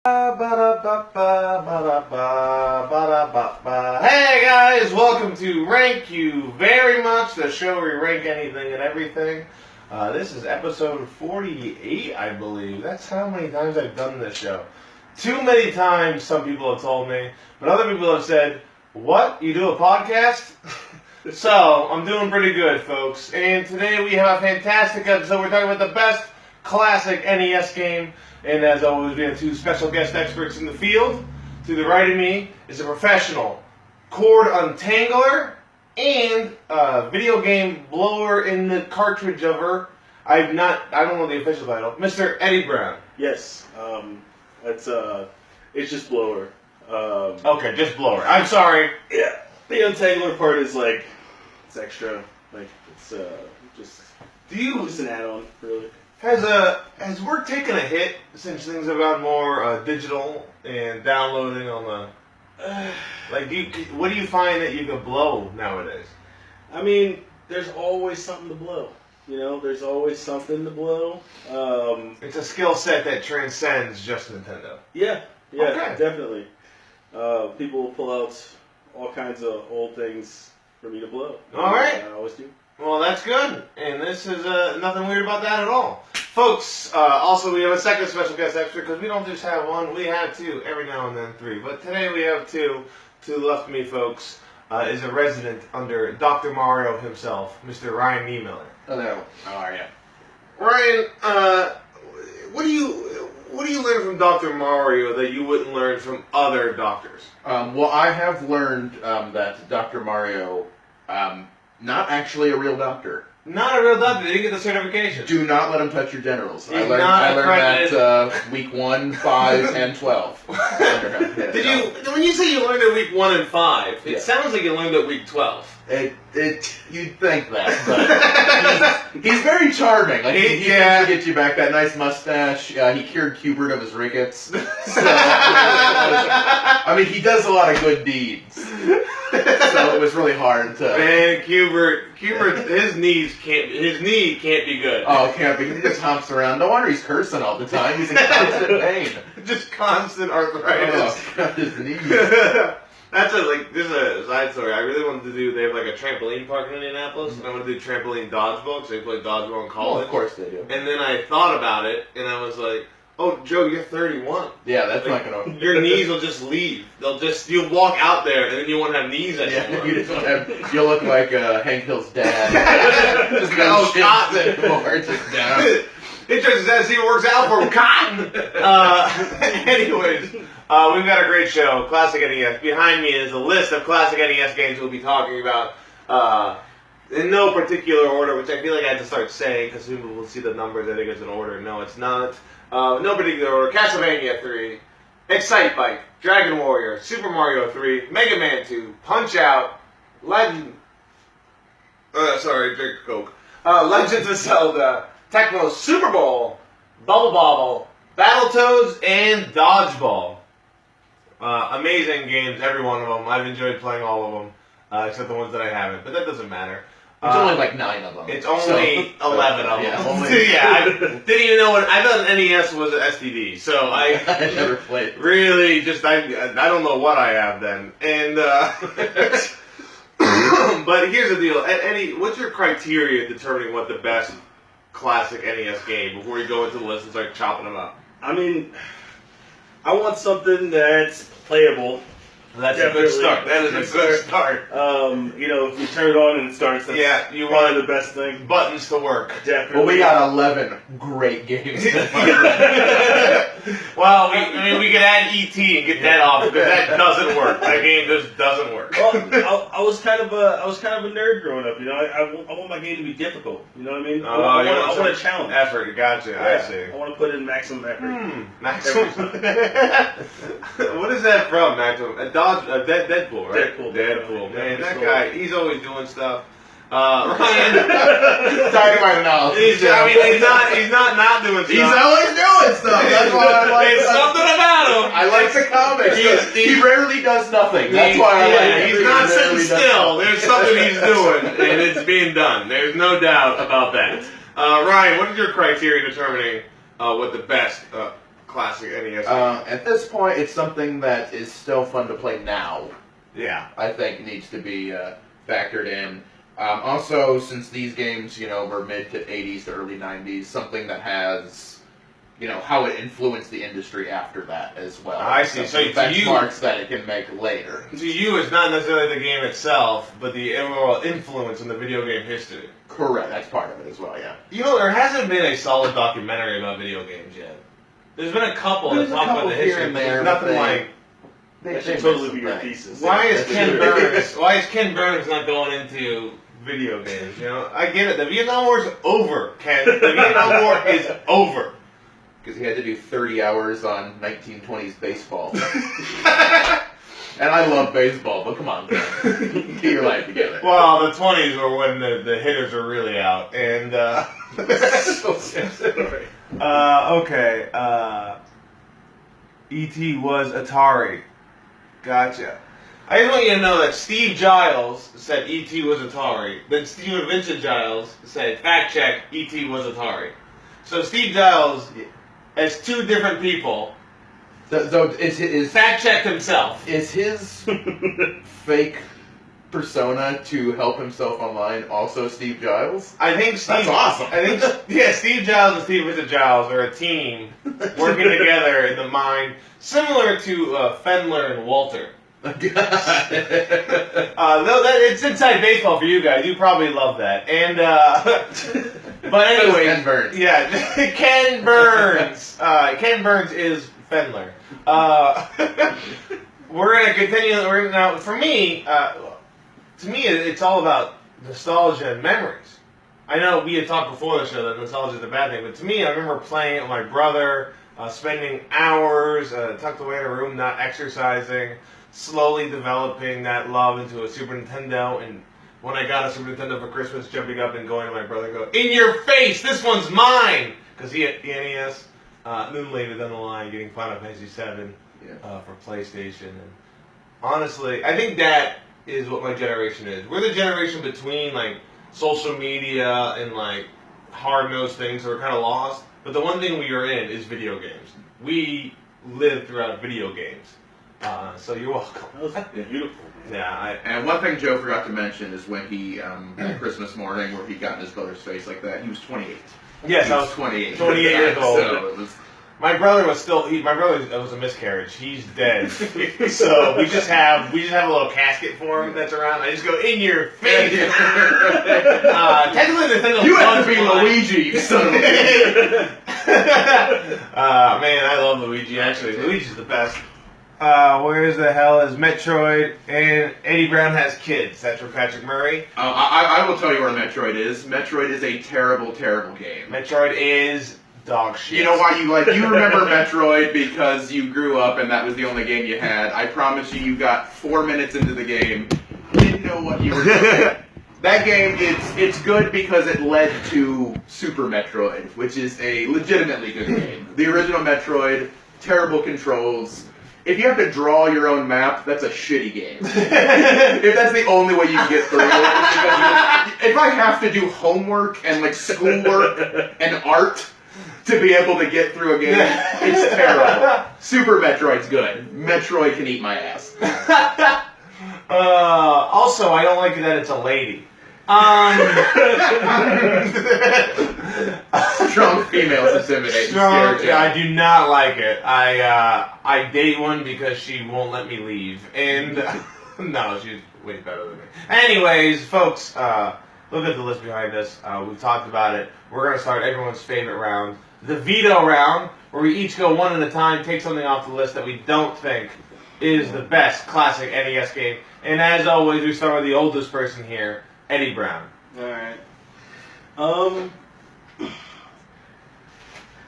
Hey guys, welcome to Rank You Very Much, the show where we rank anything and everything. This is episode 48, I believe. That's how many times I've done this show. Too many times, some people have told me, but other people have said, "What? You do a podcast?" So, I'm doing pretty good, folks. And today we have a fantastic episode. We're talking about the best classic NES game. And as always, we have two special guest experts in the field. To the right of me is a professional cord untangler and a video game blower in the cartridge of her. I don't know the official title. Mr. Eddie Browne. Yes. It's just blower. Okay, just blower. I'm sorry. Yeah. The untangler part is like, it's extra. Like, it's just an add-on, really. Has work taken a hit since things have gotten more digital and downloading on the? What do you find that you can blow nowadays? I mean, there's always something to blow. You know, there's always something to blow. It's a skill set that transcends just Nintendo. Yeah, Okay. definitely. People will pull out all kinds of old things for me to blow. All right. I always do. Well, that's good, and this is nothing weird about that at all. Folks, also we have a second special guest expert, because we don't just have one, we have two, every now and then three. But today we have two. To the left of me, folks, is a resident under Dr. Mario himself, Mr. Ryan Niemiller. Hello, how are you? Ryan, what do you learn from Dr. Mario that you wouldn't learn from other doctors? Well, I have learned that Dr. Mario, not actually a real doctor. Not a real doctor. They didn't get the certification. Do not let him touch your genitals. He's I learned that week 1, 5, and 12. When you say you learned at week 1 and 5, it Yeah. sounds like you learned at week 12. You'd think that, but he's very charming. Like he can get you back that nice mustache. He cured Hubert of his rickets. So, I mean, he does a lot of good deeds. So it was really hard to. Man, Hubert, his knee can't be good. Oh, it can't be. He just hops around. No wonder he's cursing all the time. He's in constant pain. Just constant arthritis. Oh, God, his knees. This is a side story. I really wanted to do, they have like a trampoline park in Indianapolis, and I wanted to do trampoline dodgeball, because they play dodgeball in college. Oh, of course they do. And then I thought about it, and I was like, oh, Joe, you're 31. Yeah, that's Like, not gonna. your knees will just leave. You'll walk out there, and then you won't have knees anymore. Yeah, you'll look like Hank Hill's dad. Just Cotton. Just down. It turns out to see what works out for him. Cotton! Anyways, we've got a great show, Classic NES. Behind me is a list of Classic NES games we'll be talking about in no particular order, which I feel like I had to start saying, because people will see the numbers, I think it's an order. No, it's not. No particular order. Castlevania 3, ExciteBike, Dragon Warrior, Super Mario 3, Mega Man 2, Punch-Out, Legend... sorry, drink Coke. Legends of Zelda, Tecmo Super Bowl, Bobble, Battletoads, and Dodgeball. Amazing games, every one of them. I've enjoyed playing all of them, except the ones that I haven't, but that doesn't matter. It's only like 9 of them. It's only 11 of them. Yeah, I didn't even know I thought NES was an STD, so I never played. Really, I don't know what I have then. And, but here's the deal. Eddie, what's your criteria determining what the best classic NES game before you go into the list and start chopping them up? I mean, I want something that's playable. That's a good start. That is a good start. You know, if you turn it on and it starts, that's you probably want the best thing. buttons to work. Definitely. Well, we got 11 great games. Well, we could add ET and get that off, because that doesn't work. That game just doesn't work. Well, I was kind of a nerd growing up. You know, I want my game to be difficult. You know what I mean? I want a challenge. Effort, gotcha. Yeah, I see. I want to put in maximum effort. Maximum. What is that from? Maximum. Deadpool, right? Deadpool. Man, that guy, he's always doing stuff. Ryan. Sorry about knowledge. He's not doing stuff. He's always doing stuff. That's why I like There's something about him. I like the comics. He rarely does nothing. That's why I like him. He's not sitting still. There's something he's doing, and it's being done. There's no doubt about that. Ryan, what is your criteria determining what the best classic NES. At this point, it's something that is still fun to play now. Yeah. I think needs to be factored in. Also, since these games, were mid to 80s to early 90s, something that has, how it influenced the industry after that as well. I see. So to benchmarks that it can make later. To you, it's not necessarily the game itself, but the overall influence in the video game history. Correct. That's part of it as well, yeah. There hasn't been a solid documentary about video games yet. There's been a couple that talk about the history, but there's nothing like... That should totally be your thesis. Why is Ken Burns not going into video games? I get it. The Vietnam War is over, Ken. The Vietnam War is over. Because he had to do 30 hours on 1920s baseball. And I love baseball, but come on, Ken. Get your life together. Well, the 20s were when the hitters were really out. And, okay. E.T. was Atari. Gotcha. I just want you to know that Steve Giles said E.T. was Atari. Then Steven Vincent Giles said, fact check, E.T. was Atari. So Steve Giles, as two different people, so is fact checked himself. Is his fake persona to help himself online also Steve Giles? I think Steve. That's awesome. I think Steve Giles and Steve Vincent Giles are a team working together in the mind, similar to Fendler and Walter. It's inside baseball for you guys. You probably love that. And but anyway, Ken Burns. Yeah, Ken Burns. Ken Burns is Fendler. We're gonna continue. Now, for me, to me, it's all about nostalgia and memories. I know we had talked before the show that nostalgia is a bad thing, but to me, I remember playing it with my brother, spending hours tucked away in a room, not exercising, slowly developing that love into a Super Nintendo, and when I got a Super Nintendo for Christmas, jumping up and going to my brother, go, "In your face, this one's mine!" Because he had the NES. Then later down the line, getting Final Fantasy VII for PlayStation. And honestly, I think that is what my generation is. We're the generation between like social media and like hard-nosed things that are kind of lost. But the one thing we are in is video games. We live throughout video games. So you're welcome. That was beautiful. Yeah. And one thing Joe forgot to mention is when he, Christmas morning, where he got in his brother's face like that, he was 28. Yes, I was 28. 28 years old. So it was... My brother was still. My brother was a miscarriage. He's dead. So we just have a little casket for him that's around. I just go in your face. Technically, the thing you have to be Luigi, you son of a bitch. Man, I love Luigi. Actually, Luigi's the best. Where the hell is Metroid? And Eddie Browne has kids. That's for Patrick Murray. I will tell you where Metroid is. Metroid is a terrible, terrible game. Metroid is dog shit. You know why you remember Metroid because you grew up and that was the only game you had. I promise you got 4 minutes into the game, didn't know what you were doing. That game, it's good because it led to Super Metroid, which is a legitimately good game. The original Metroid, terrible controls. If you have to draw your own map, that's a shitty game. If that's the only way you can get through it, if I have to do homework and like schoolwork and art to be able to get through a game, it's terrible. Super Metroid's good. Metroid can eat my ass. Also, I don't like that it's a lady. Strong females intimidate. I do not like it. I date one because she won't let me leave, and no, she's way better than me. Anyways, folks, look at the list behind us. We've talked about it. We're gonna start everyone's favorite round, the veto round, where we each go one at a time, take something off the list that we don't think is the best classic NES game. And as always, we start with the oldest person here, Eddie Browne. Alright.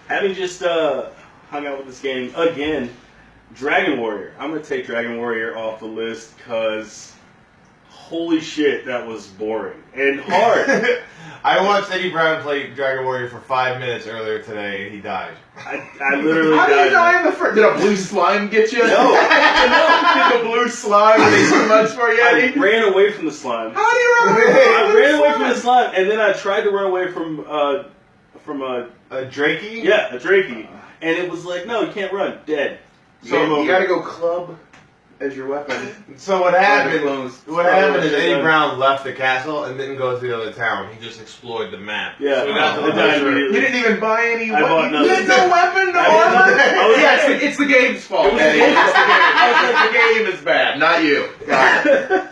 Having just hung out with this game again, Dragon Warrior. I'm going to take Dragon Warrior off the list because holy shit, that was boring and hard. I watched Eddie Browne play Dragon Warrior for 5 minutes earlier today, and he died. I literally died. How did you die in the first? Did a blue slime get you? No. Did the blue slime was too much for you, Eddie? I ran away from the slime. How do you run away? I ran away from the slime, and then I tried to run away from from a Drakey? Yeah, a Drakey. And it was like, no, you can't run. Dead. So you gotta go club as your weapon. So what happened? What Happened is Eddie Browne left the castle and didn't go to the other town. He just explored the map. Yeah. So we got to the died desert. You didn't even buy any I bought weapon. You had nothing. no weapon, no I armor. didn't. Yeah, it's the game's fault. Eddie. It's the game is bad, not you. Got it.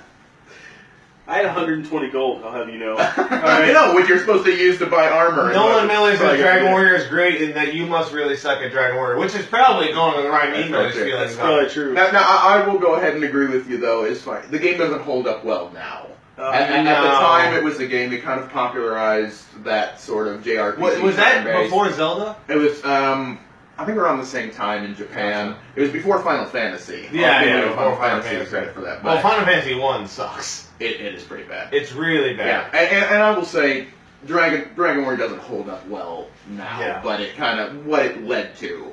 I had 120 gold, I'll have you know. I know what you're supposed to use to buy armor. Nolan Miller says Like, Dragon Warrior is great and that you must really suck at Dragon Warrior, which is probably going with Ryan That's Niemiller's right. feelings. That's probably true. Now, I will go ahead and agree with you, though. It's fine. The game doesn't hold up well now. At the time, it was a game that kind of popularized that sort of JRPG. Was that base. before Zelda? It was, I think around the same time in Japan. It was before Final Fantasy. Yeah, before Final Fantasy. Credit for that. Well, But Final Fantasy 1 sucks. it is pretty bad. It's really Yeah, bad. and I will say, Dragon Warrior doesn't hold up well now, Yeah. but it kind of, what it led to,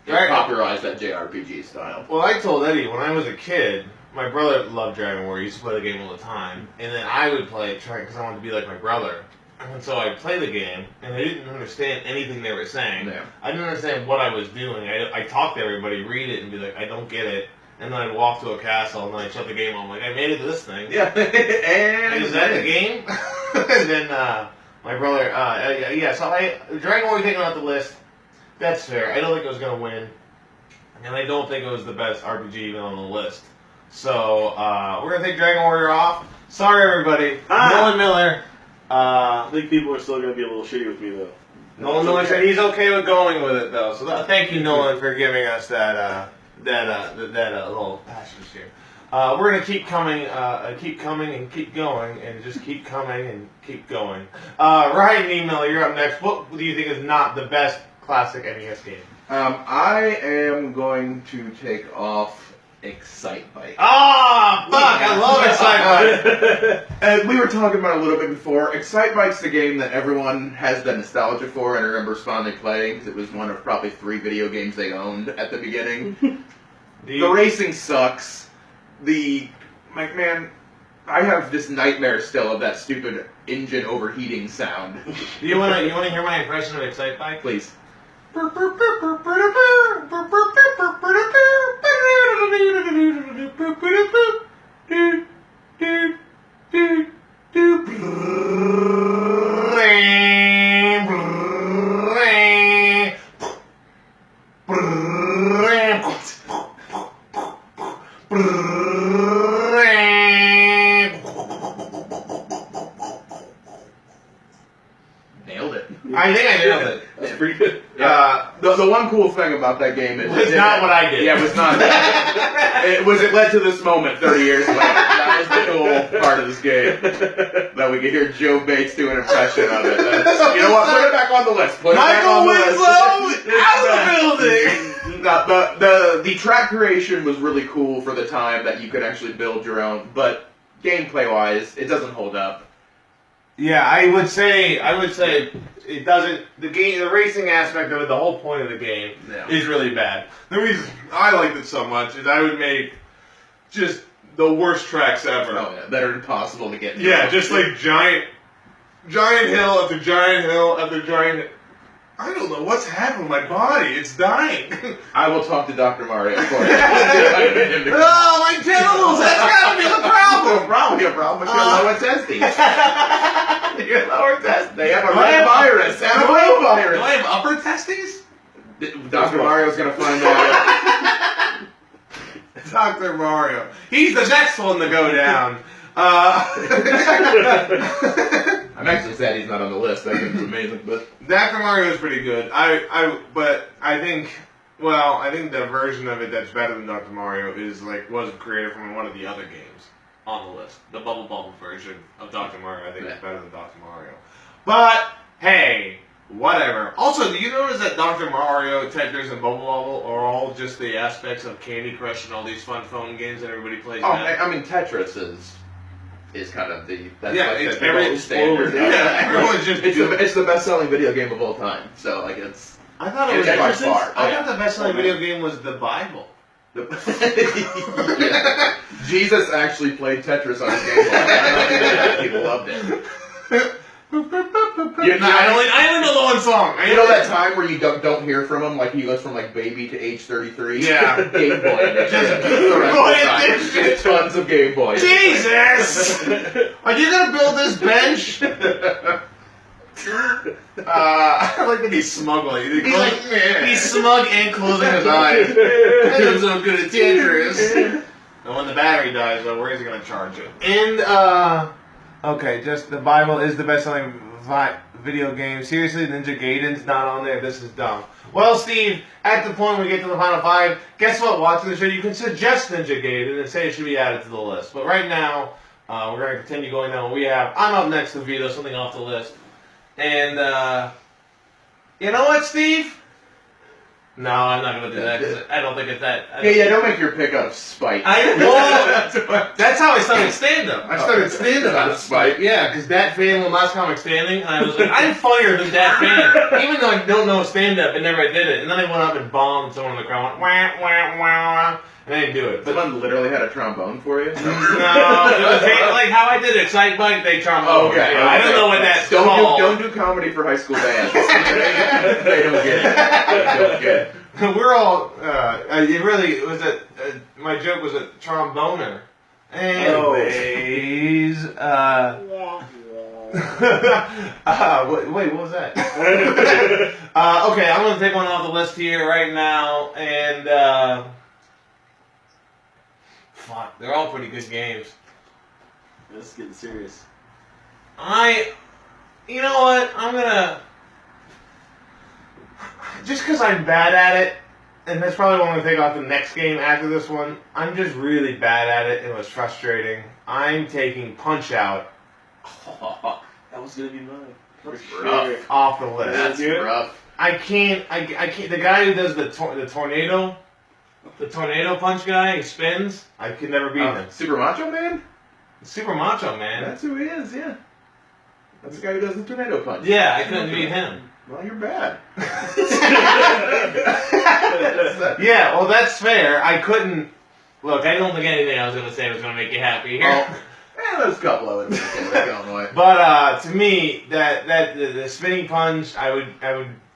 it Right. popularized that JRPG style. Well, I told Eddie when I was a kid, my brother loved Dragon Warrior. He used to play the game all the time. And then I would play it because I wanted to be like my brother. And so I'd play the game, and I didn't understand anything they were saying. Yeah. I didn't understand what I was doing. I talked to everybody, read it, and be like, I don't get it. And then I'd walk to a castle, and then I'd shut the game on. I'm like, I made it to this thing. Yeah, and Is that the game? And then my brother, yeah, so Dragon Warrior taken off the list. That's fair. I don't think it was going to win. And I don't think it was the best RPG even on the list. So we're going to take Dragon Warrior off. Sorry, everybody. Nolan Miller. I think people are still going to be a little shitty with me, though. Nolan Miller said he's okay with going with it, though. So thank you, Nolan, for giving us that little passage here. We're gonna keep coming and keep going, and just keep coming and keep going. Ryan Niemiller, you're up next. What do you think is not the best classic NES game? I am going to take off ExciteBike. Ah, fuck! I love ExciteBike. And we were talking about it a little bit before. ExciteBike's the game that everyone has the nostalgia for, and I remember fondly playing because it was one of probably 3 video games they owned at the beginning. The racing sucks. Man, I have this nightmare still of that stupid engine overheating sound. Do you wanna hear my impression of ExciteBike? Please. Nailed it. I think I nailed it. That's pretty good. The one cool thing about that game is It's not what I did. Yeah, it was not. It led to this moment 30 years later. That was the cool part of this game. That we could hear Joe Bates do an impression of it. You know what? Put it back on the list. Put it back on the list. Out of the building. No, the track creation was really cool for the time that you could actually build your own, but gameplay wise, it doesn't hold up. Yeah, I would say it doesn't. The racing aspect of it, the whole point of the game, is really bad. The reason I liked it so much is I would make just the worst tracks ever. Oh yeah, that are impossible to get through. Yeah, just like giant hill after giant hill after giant. I don't know what's happened to my body. It's dying. I will talk to Dr. Mario for you. Oh, my genitals! That's gotta be the problem. Probably a problem with your lower testes. Your lower test. They have a red virus and a blue virus. Do I have upper testes? Dr. Mario's gonna find that out. Dr. Mario. He's the next one to go down. I'm actually sad he's not on the list. That game's amazing, but Dr. Mario is pretty good. But I think the version of it that's better than Dr. Mario was created from one of the other games on the list. The Bubble version of Dr. Mario, I think, is better than Dr. Mario. But hey, whatever. Also, do you notice that Dr. Mario, Tetris, and Bobble are all just the aspects of Candy Crush and all these fun phone games that everybody plays now? I mean Tetris is kind of the it's the very gold standard. everyone's just it's the best-selling video game of all time. So like it's. I thought it was by far. I thought the best-selling video game was the Bible. Yeah. Jesus actually played Tetris on his Game Boy. People loved it. I only know the one song. You know that time where you don't hear from him, like he goes from like baby to age 33? Yeah. Game Boy edition. Just Game Boy edition. Tons of Game Boy. Jesus! Are you gonna build this bench? I like that he's smug. He's smug and closing his eyes. I'm so good at Tetris. And when the battery dies, though, where is he gonna charge it? And okay, just the Bible is the best-selling video game. Seriously, Ninja Gaiden's not on there. This is dumb. Well, Steve, at the point we get to the final 5, guess what? Watching the show, you can suggest Ninja Gaiden and say it should be added to the list. But right now, we're going to continue going down what we have. I'm up next to Vito, something off the list. And, you know what, Steve? No, I'm not going to do that because I don't think it's that. Don't make your pick out of spite. That's how I started stand-up. I started stand-up out of spite. Yeah, because Dat Fan won Last Comic Standing, and I was like, I'm funnier than Dat Fan. Even though I don't know stand-up, I never did it. And then I went up and bombed someone in the crowd, went, wah, wah, wah, and I didn't do it. But someone literally had a trombone for you? No, it was like how I did ExciteBike, they trombone. Okay. I don't know what that's called. Don't do comedy for high school bands. They don't get it. They don't get it. We're all, it really was my joke was a tromboner. Anyways, wait, what was that? Okay, I'm going to take one off the list here right now, and, fuck, they're all pretty good games. This is getting serious. You know what, I'm going to, just because I'm bad at it, and that's probably what I'm going to take off the next game after this one, I'm just really bad at it, and it was frustrating. I'm taking Punch-Out! That was going to be mine. That's rough. Off the list. That's rough. I can't, the guy who does the tornado punch guy, he spins, I could never beat him. Super Macho Man? Super Macho Man. That's who he is, yeah. That's the guy who does the tornado punch. Yeah, I couldn't beat him. Well, you're bad. Yeah, well, that's fair. I couldn't. Look, I don't think anything I was going to say was going to make you happy here. There's a couple of it. Illinois. But to me, the spinning punch, I would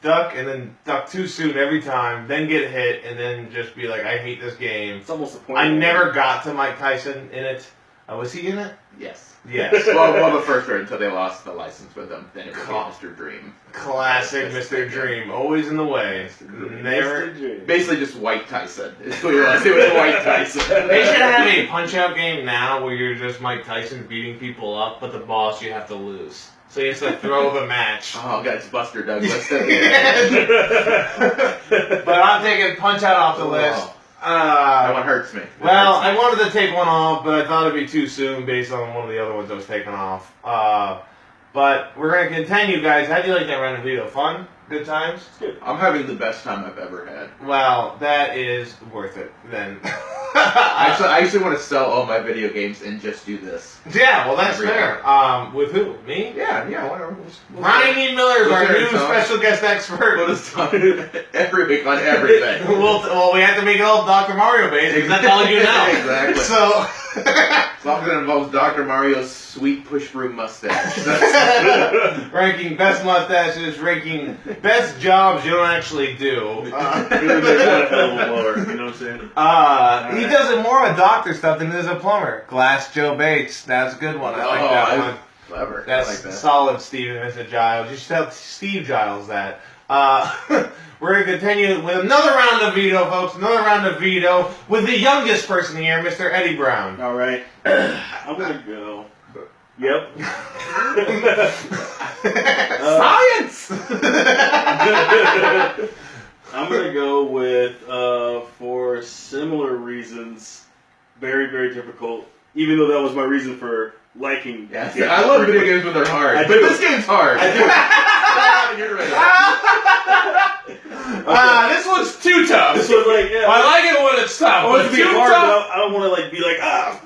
duck and then duck too soon every time, then get hit, and then just be like, I hate this game. It's almost the point. I never got to Mike Tyson in it. Was he in it? Yes. Yes. well, the first round until they lost the license with him. Then it became Mr. Dream. Classic Mr. Dream. Always in the way. Never. Basically just White Tyson. It was White Tyson. They should have a Punch-Out game now where you're just Mike Tyson beating people up, but the boss you have to lose. So you have to throw the match. Oh, God, it's Buster Douglas. But I'm taking Punch-Out off the list. That one hurts me. Well, I wanted to take one off, but I thought it'd be too soon based on one of the other ones I was taking off. But we're going to continue, guys. How do you like that random video? Fun? Good times? Good. I'm having the best time I've ever had. Well, that is worth it, then. I actually want to sell all my video games and just do this. Yeah, well, that's fair. With who? Me? Yeah, whatever. Browne Niemiller is our new special guest expert. What is talking every week on everything. well, we have to make it all Dr. Mario based, because that's all you know. Exactly. So, as long as it involves Dr. Mario's sweet push broom mustache. Ranking best mustaches, ranking best jobs you don't actually do. You know what I'm saying? He does it more with doctor stuff than he does a plumber. Glass Joe Bates, that's a good one. I like that one. Clever. That's I like that. solid, Steven and Mr. Giles. You should tell Steve Giles that. We're going to continue with another round of veto, folks. Another round of veto with the youngest person here, Mr. Eddie Browne. All right. I'm going to go. Yep. Science! I'm going to go with, for similar reasons, very, very difficult, even though that was my reason for liking. Yeah, I love video games when they're hard. But this game's hard. I do. This one's too tough. This one's like, yeah. I like it when it's tough. I want it to be too hard, tough. but I don't want to like be like,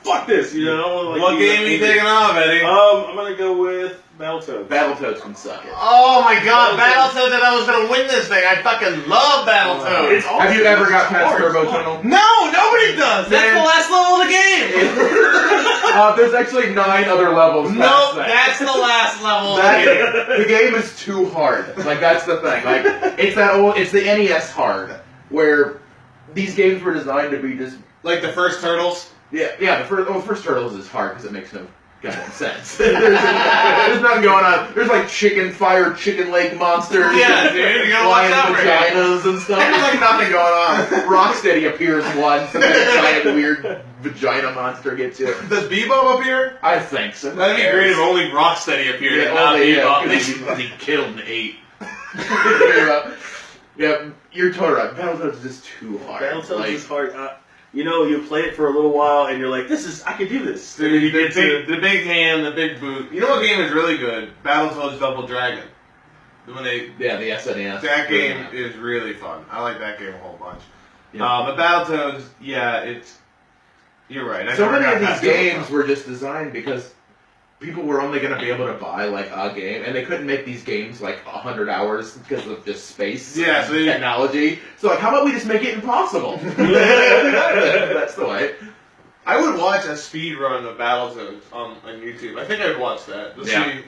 fuck this, you know. I don't want to, like, what game are you taking off, Eddie? I'm gonna go with Battletoads. Battletoads can suck it. Oh my God, Battletoads! I thought I was gonna win this thing. I fucking love Battletoads. Have you ever got past Turbo Tunnel? No, nobody does. That's the last level of the game. There's actually 9 other levels. Nope, past that. that's the last level of the game. The game is too hard. Like, that's the thing. Like, it's the NES hard, where these games were designed to be just... Like the first Turtles? Yeah, the first Turtles is hard because it makes no goddamn sense. there's nothing going on. There's like chicken leg monsters. Yeah, dude, you gotta watch out for vaginas and stuff. There's like nothing going on. Rocksteady appears once, and then a giant weird vagina monster gets you. Does Bebop appear? I think so. That'd be great if only Rocksteady appeared and not Bebop. He killed and ate. Yeah, you're totally right. Battletoads is just too hard. Battletoads is hard. You know, you play it for a little while, and you're like, I can do this. Dude, the big hand, the big boot. You know what game is really good? Battletoads Double Dragon. The SNES. That game is really fun. I like that game a whole bunch. Yeah. But Battletoads, you're right. So many of these games were just designed because people were only going to be able to buy like a game, and they couldn't make these games like 100 hours because of just space and technology. So like, how about we just make it impossible? That's the way. I would watch a speed run of Battletoads on YouTube. I think I'd watch that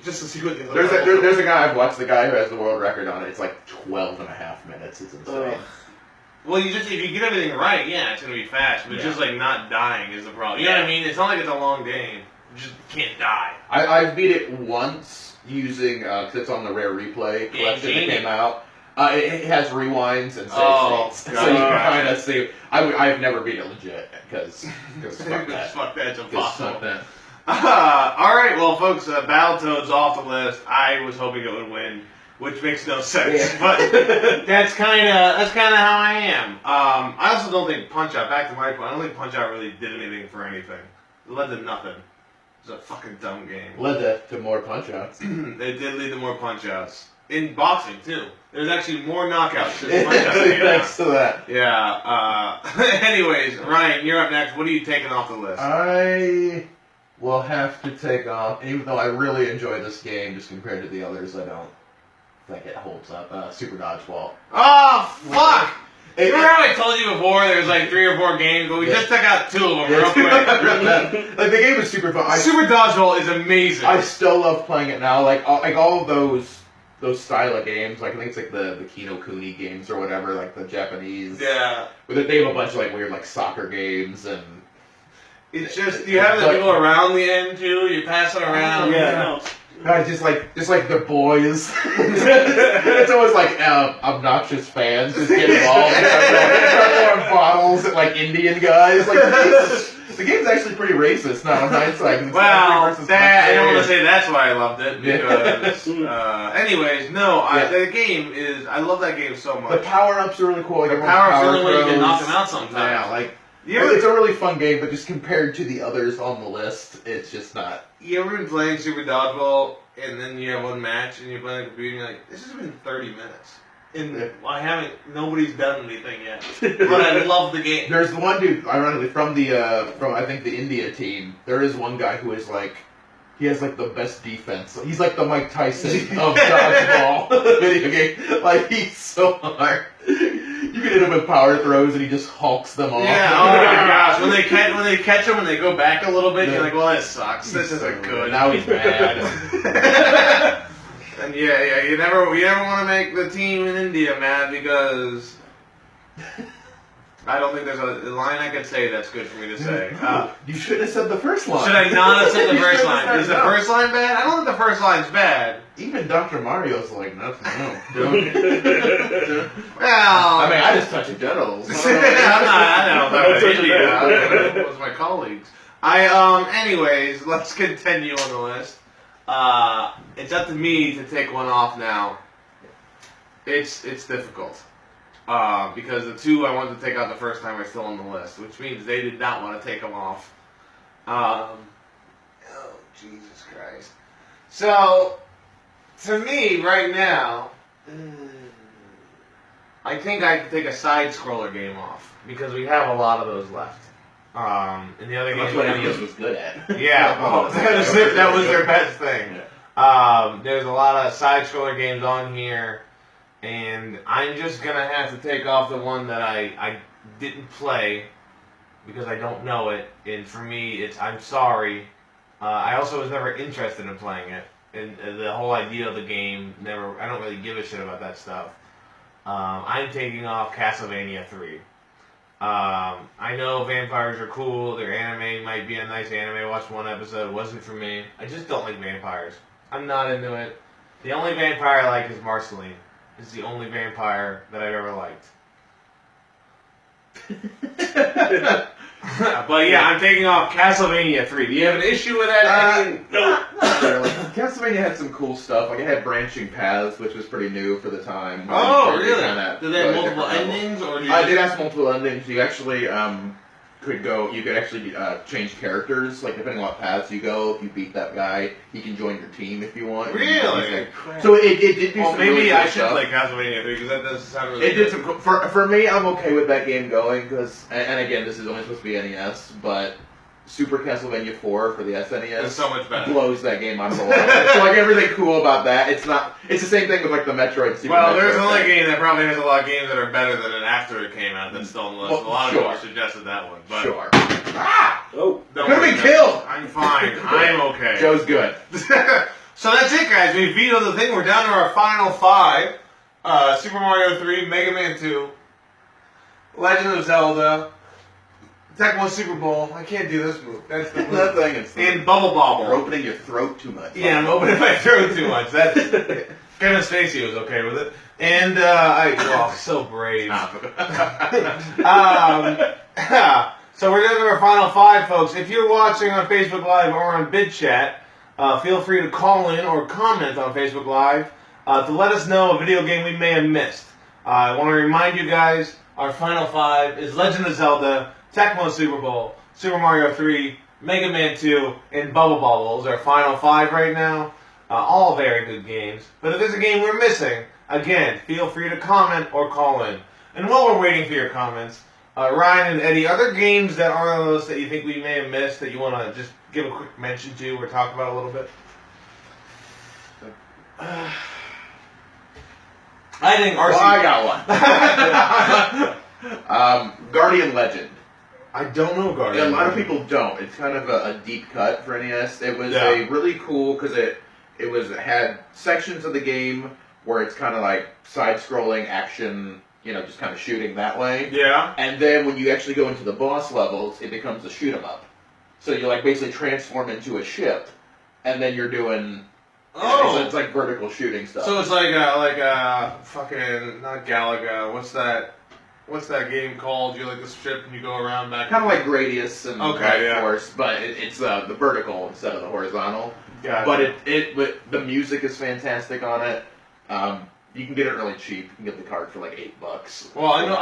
just to see what the there's a guy I've watched, the guy who has the world record on it. It's like 12 and a half minutes. It's insane. Well, if you get everything right, it's gonna be fast. But just like not dying is the problem. You know what I mean? It's not like it's a long game. You just can't die. I beat it once using because it's on the Rare Replay collection that came out. It has rewinds and save states, so you can kind of see. I've never beat it legit because fuck that. Fuck that, it's impossible. Fuck that. All right, well, folks, Battletoads off the list. I was hoping it would win, which makes no sense, but that's kind of how I am. I also don't think Punch-Out. Back to my point, I don't think Punch-Out really did anything for anything. It led to nothing. It was a fucking dumb game. Led to more Punch-Outs. It did lead to more Punch-Outs. In boxing, too. There's actually more knockouts than Punch-Outs. Thanks to that. Yeah. Anyways, Ryan, you're up next. What are you taking off the list? I will have to take off, even though I really enjoy this game, just compared to the others, I don't think it holds up. Super Dodgeball. Oh, fuck! Remember how I told you before there's like 3 or 4 games, but we just took out 2 of them real quick. Like, the game is super fun. Super Dodgeball is amazing. I still love playing it now. Like all of those style of games, like I think it's like the Kino Kuni games or whatever, like the Japanese. Yeah. But they have a bunch of like weird like soccer games and. It's just you have the people around the end too. You pass it around. Yeah. God, just like the boys. It's always like obnoxious fans just get involved. Start throwing bottles at like Indian guys. Like the game's actually pretty racist now in hindsight. Well, I don't want to say that's why I loved it because. Anyways, no, the game is. I love that game so much. The power-ups are really cool. Like the power-ups are the only way you can knock them out sometimes. Yeah, like. It's a really fun game, but just compared to the others on the list, it's just not. You ever been playing Super Dodgeball, and then you have one match, and you're playing a computer, and you're like, this has been 30 minutes. And nobody's done anything yet. But I love the game. There's one dude, ironically, from I think the India team, there is one guy who is like, he has like the best defense. He's like the Mike Tyson of Dodgeball video game. Like, he's so hard. You can hit him with power throws and he just hulks them off. Yeah, oh my gosh. When they catch him and they go back a little bit, you're like, well, that sucks. This isn't good. Now he's mad. And you never want to make the team in India mad because I don't think there's a line I could say that's good for me to say. You should have said the first line. Should I not have said the first line? Is the first line bad? I don't think the first line's bad. Even Dr. Mario's like, no. Well, I mean, I just touch the genitals. I don't know about India. It was my colleagues. Anyways, let's continue on the list. It's up to me to take one off now. It's difficult. Because the 2 I wanted to take out the first time are still on the list, which means they did not want to take them off. Oh, Jesus Christ. So, to me, right now, I think I could take a side-scroller game off, because we have a lot of those left. And the other game... That's what NES was good at. Yeah, well, that was their best thing. Yeah. There's a lot of side-scroller games on here. And I'm just going to have to take off the one that I didn't play because I don't know it. And for me, I'm sorry, I also was never interested in playing it. And the whole idea of the game, I don't really give a shit about that stuff. I'm taking off Castlevania 3. I know vampires are cool, their anime might be a nice anime, I watched one episode, it wasn't for me. I just don't like vampires. I'm not into it. The only vampire I like is Marceline. It's the only vampire that I've ever liked. But yeah, I'm taking off Castlevania 3. Do you have an issue with that? No. Not really. Castlevania had some cool stuff. Like it had branching paths, which was pretty new for the time. Oh, really? Did they have multiple endings, or it did have multiple endings. You actually could go. You could actually change characters, like depending on what paths you go. If you beat that guy, he can join your team if you want. Really? So it did do some maybe really I cool should stuff. play Castlevania 3 because that does sound really It good. did some cool, for me. I'm okay with that game going because, and again, this is only supposed to be NES, but Super Castlevania 4 for the SNES It's so much better. blows that game out of the water. So like everything cool about that. It's the same thing with like the Metroid. Super Well, Metroid there's another thing. game that probably has a lot of games that are better than it after it came out that's still on the list. Well, A lot of sure. people suggested that one. But Sure. Ah! Oh, don't Could've worry, been killed! I'm fine. I'm okay. Joe's good. So that's it, guys. We vetoed the thing. We're down to our final 5. Super Mario 3, Mega Man 2, Legend of Zelda, Tecmo Super Bowl. I can't do this move. That's the move. That thing is. And Bubble Bobble. You're opening your throat too much. Yeah, I'm opening my throat too much. That's Kevin Spacey was okay with it. And so brave. So we're down to our final 5, folks. If you're watching on Facebook Live or on BidChat, feel free to call in or comment on Facebook Live to let us know a video game we may have missed. I want to remind you guys, our final 5 is Legend of Zelda, Tecmo Super Bowl, Super Mario 3, Mega Man 2, and Bubble Bobble. Those are our final 5 right now. All very good games. But if there's a game we're missing, again, feel free to comment or call in. And while we're waiting for your comments, Ryan and Eddie, are there games that are on the list that you think we may have missed that you want to just give a quick mention to or talk about a little bit? I think RC... Well, I got one. Guardian Legend. I don't know Guardian. A lot of people don't. It's kind of a deep cut for NES. It was Yeah. a really cool because it had sections of the game where it's kind of like side-scrolling action, just kind of shooting that way. Yeah. And then when you actually go into the boss levels, it becomes a shoot 'em up. So you like basically transform into a ship, and then you're doing. Oh. So it's like vertical shooting stuff. So it's like fucking not Galaga. What's that game called? You're like this ship and you go around back. Kind of like Gradius and Okay, Life yeah. Force, but it's the vertical instead of the horizontal. Gotcha. But the music is fantastic on it. You can get it really cheap. You can get the card for like $8. Well, I know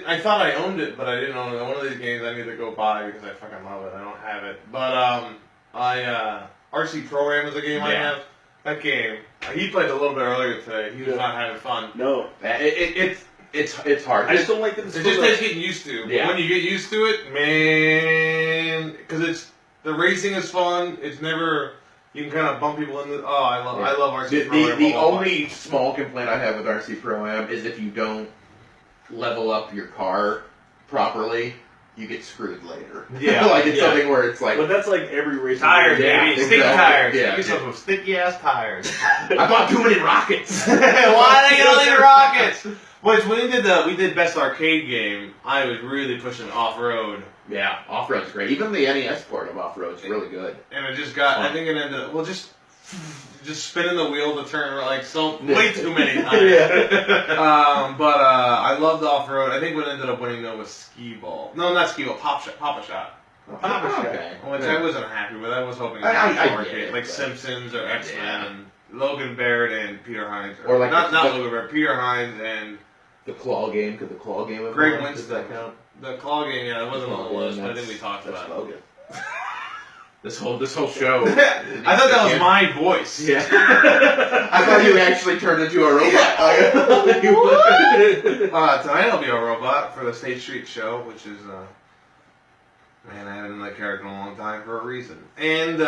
I thought I owned it, but I didn't own it. One of these games I need to go buy because I fucking love it. I don't have it, but RC Pro Am is a game I Yeah. have. That game, he played a little bit earlier today. He was not having fun. no. It's hard. I just don't like that it's It just supposed takes to... getting used to. Yeah. When you get used to it, man, because the racing is fun. It's never you can kind of bump people in the. Oh, I love RC Pro Am. The only small complaint I have with RC Pro Am is if you don't level up your car properly, you get screwed later. Yeah, like it's yeah. something where it's like But that's like every racing Tires, game. Yeah, baby. Sticky exactly. tires. Yeah, Get yourself some sticky ass tires. I bought too many rockets. Why did I get all these rockets? Which when we did best arcade game, I was really pushing off road, Yeah, off road's great. Even the NES port of off road's really good. and it just got. I think it ended up just spinning the wheel to turn like way too many times. But I loved off road. I think what ended up winning though was skee ball. No, not skee ball. Papa shot. Okay. Which I wasn't happy with. I was hoping I get arcade, it, like but- Simpsons or X-Men Yeah. and Logan Baird and Peter Hines. Or like not the- Logan Baird, Peter Hines and The claw game, could the claw game have Greg won? Does Winston. that count? The claw game. Yeah, it wasn't on the Yeah, list, but I think that's- we talked that's about it. Logan. This whole show. I thought that was my voice. Yeah. I thought you actually turned into a robot. Tonight I'll be a robot for the State Street show, which is, man, I haven't done that character in a long time for a reason. And,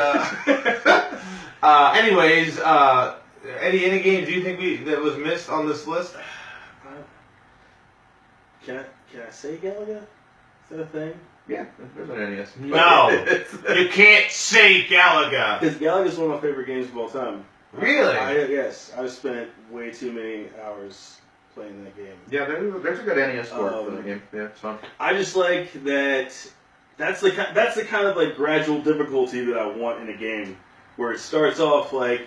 anyways, Eddie, any game do you think that was missed on this list? Can I say Galaga? that a thing? Yeah, there's an NES. No, you can't say Galaga. Because Galaga's one of my favorite games of all time. Really? Yes, I've spent way too many hours playing that game. Yeah, there's a good NES port for the game. Yeah, it's fun. I just like that. That's the kind of like gradual difficulty that I want in a game, where it starts off like,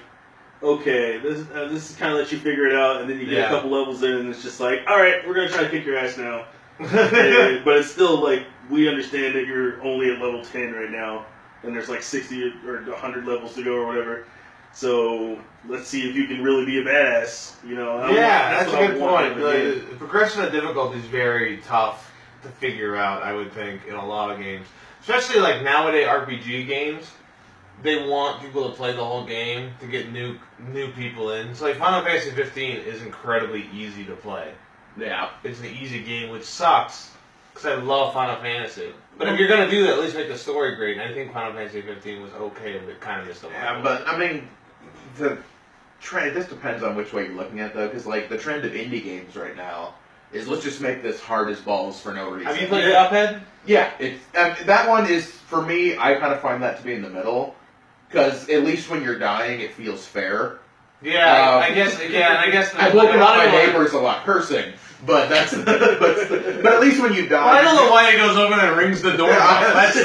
okay, this is kind of let you figure it out, and then you get a couple levels in, and it's just like, all right, we're gonna try to kick your ass now. But it's still like, we understand that you're only at level 10 right now, and there's like 60 or 100 levels to go or whatever. So let's see if you can really be a badass. You know? That's a good point. The progression of difficulty is very tough to figure out, I would think, in a lot of games, especially like nowadays RPG games. They want people to play the whole game to get new people in. So like Final Fantasy 15 is incredibly easy to play. Yeah, it's an easy game, which sucks because I love Final Fantasy. But if you're gonna do that, at least make the story great. And I think Final Fantasy 15 was okay, but it kind of missed a lot. Yeah, but I mean, the trend. This depends on which way you're looking at, though, because like the trend of indie games right now is let's just make this hard as balls for no reason. Have you played Cuphead? Yeah, that one is for me. I kind of find that to be in the middle. Because at least when you're dying, it feels fair. Yeah, I guess. Yeah, I guess. I've woken up my neighbors a lot cursing, but that's. but at least when you die. Well, I don't know why he goes over there and rings the doorbell. That's the.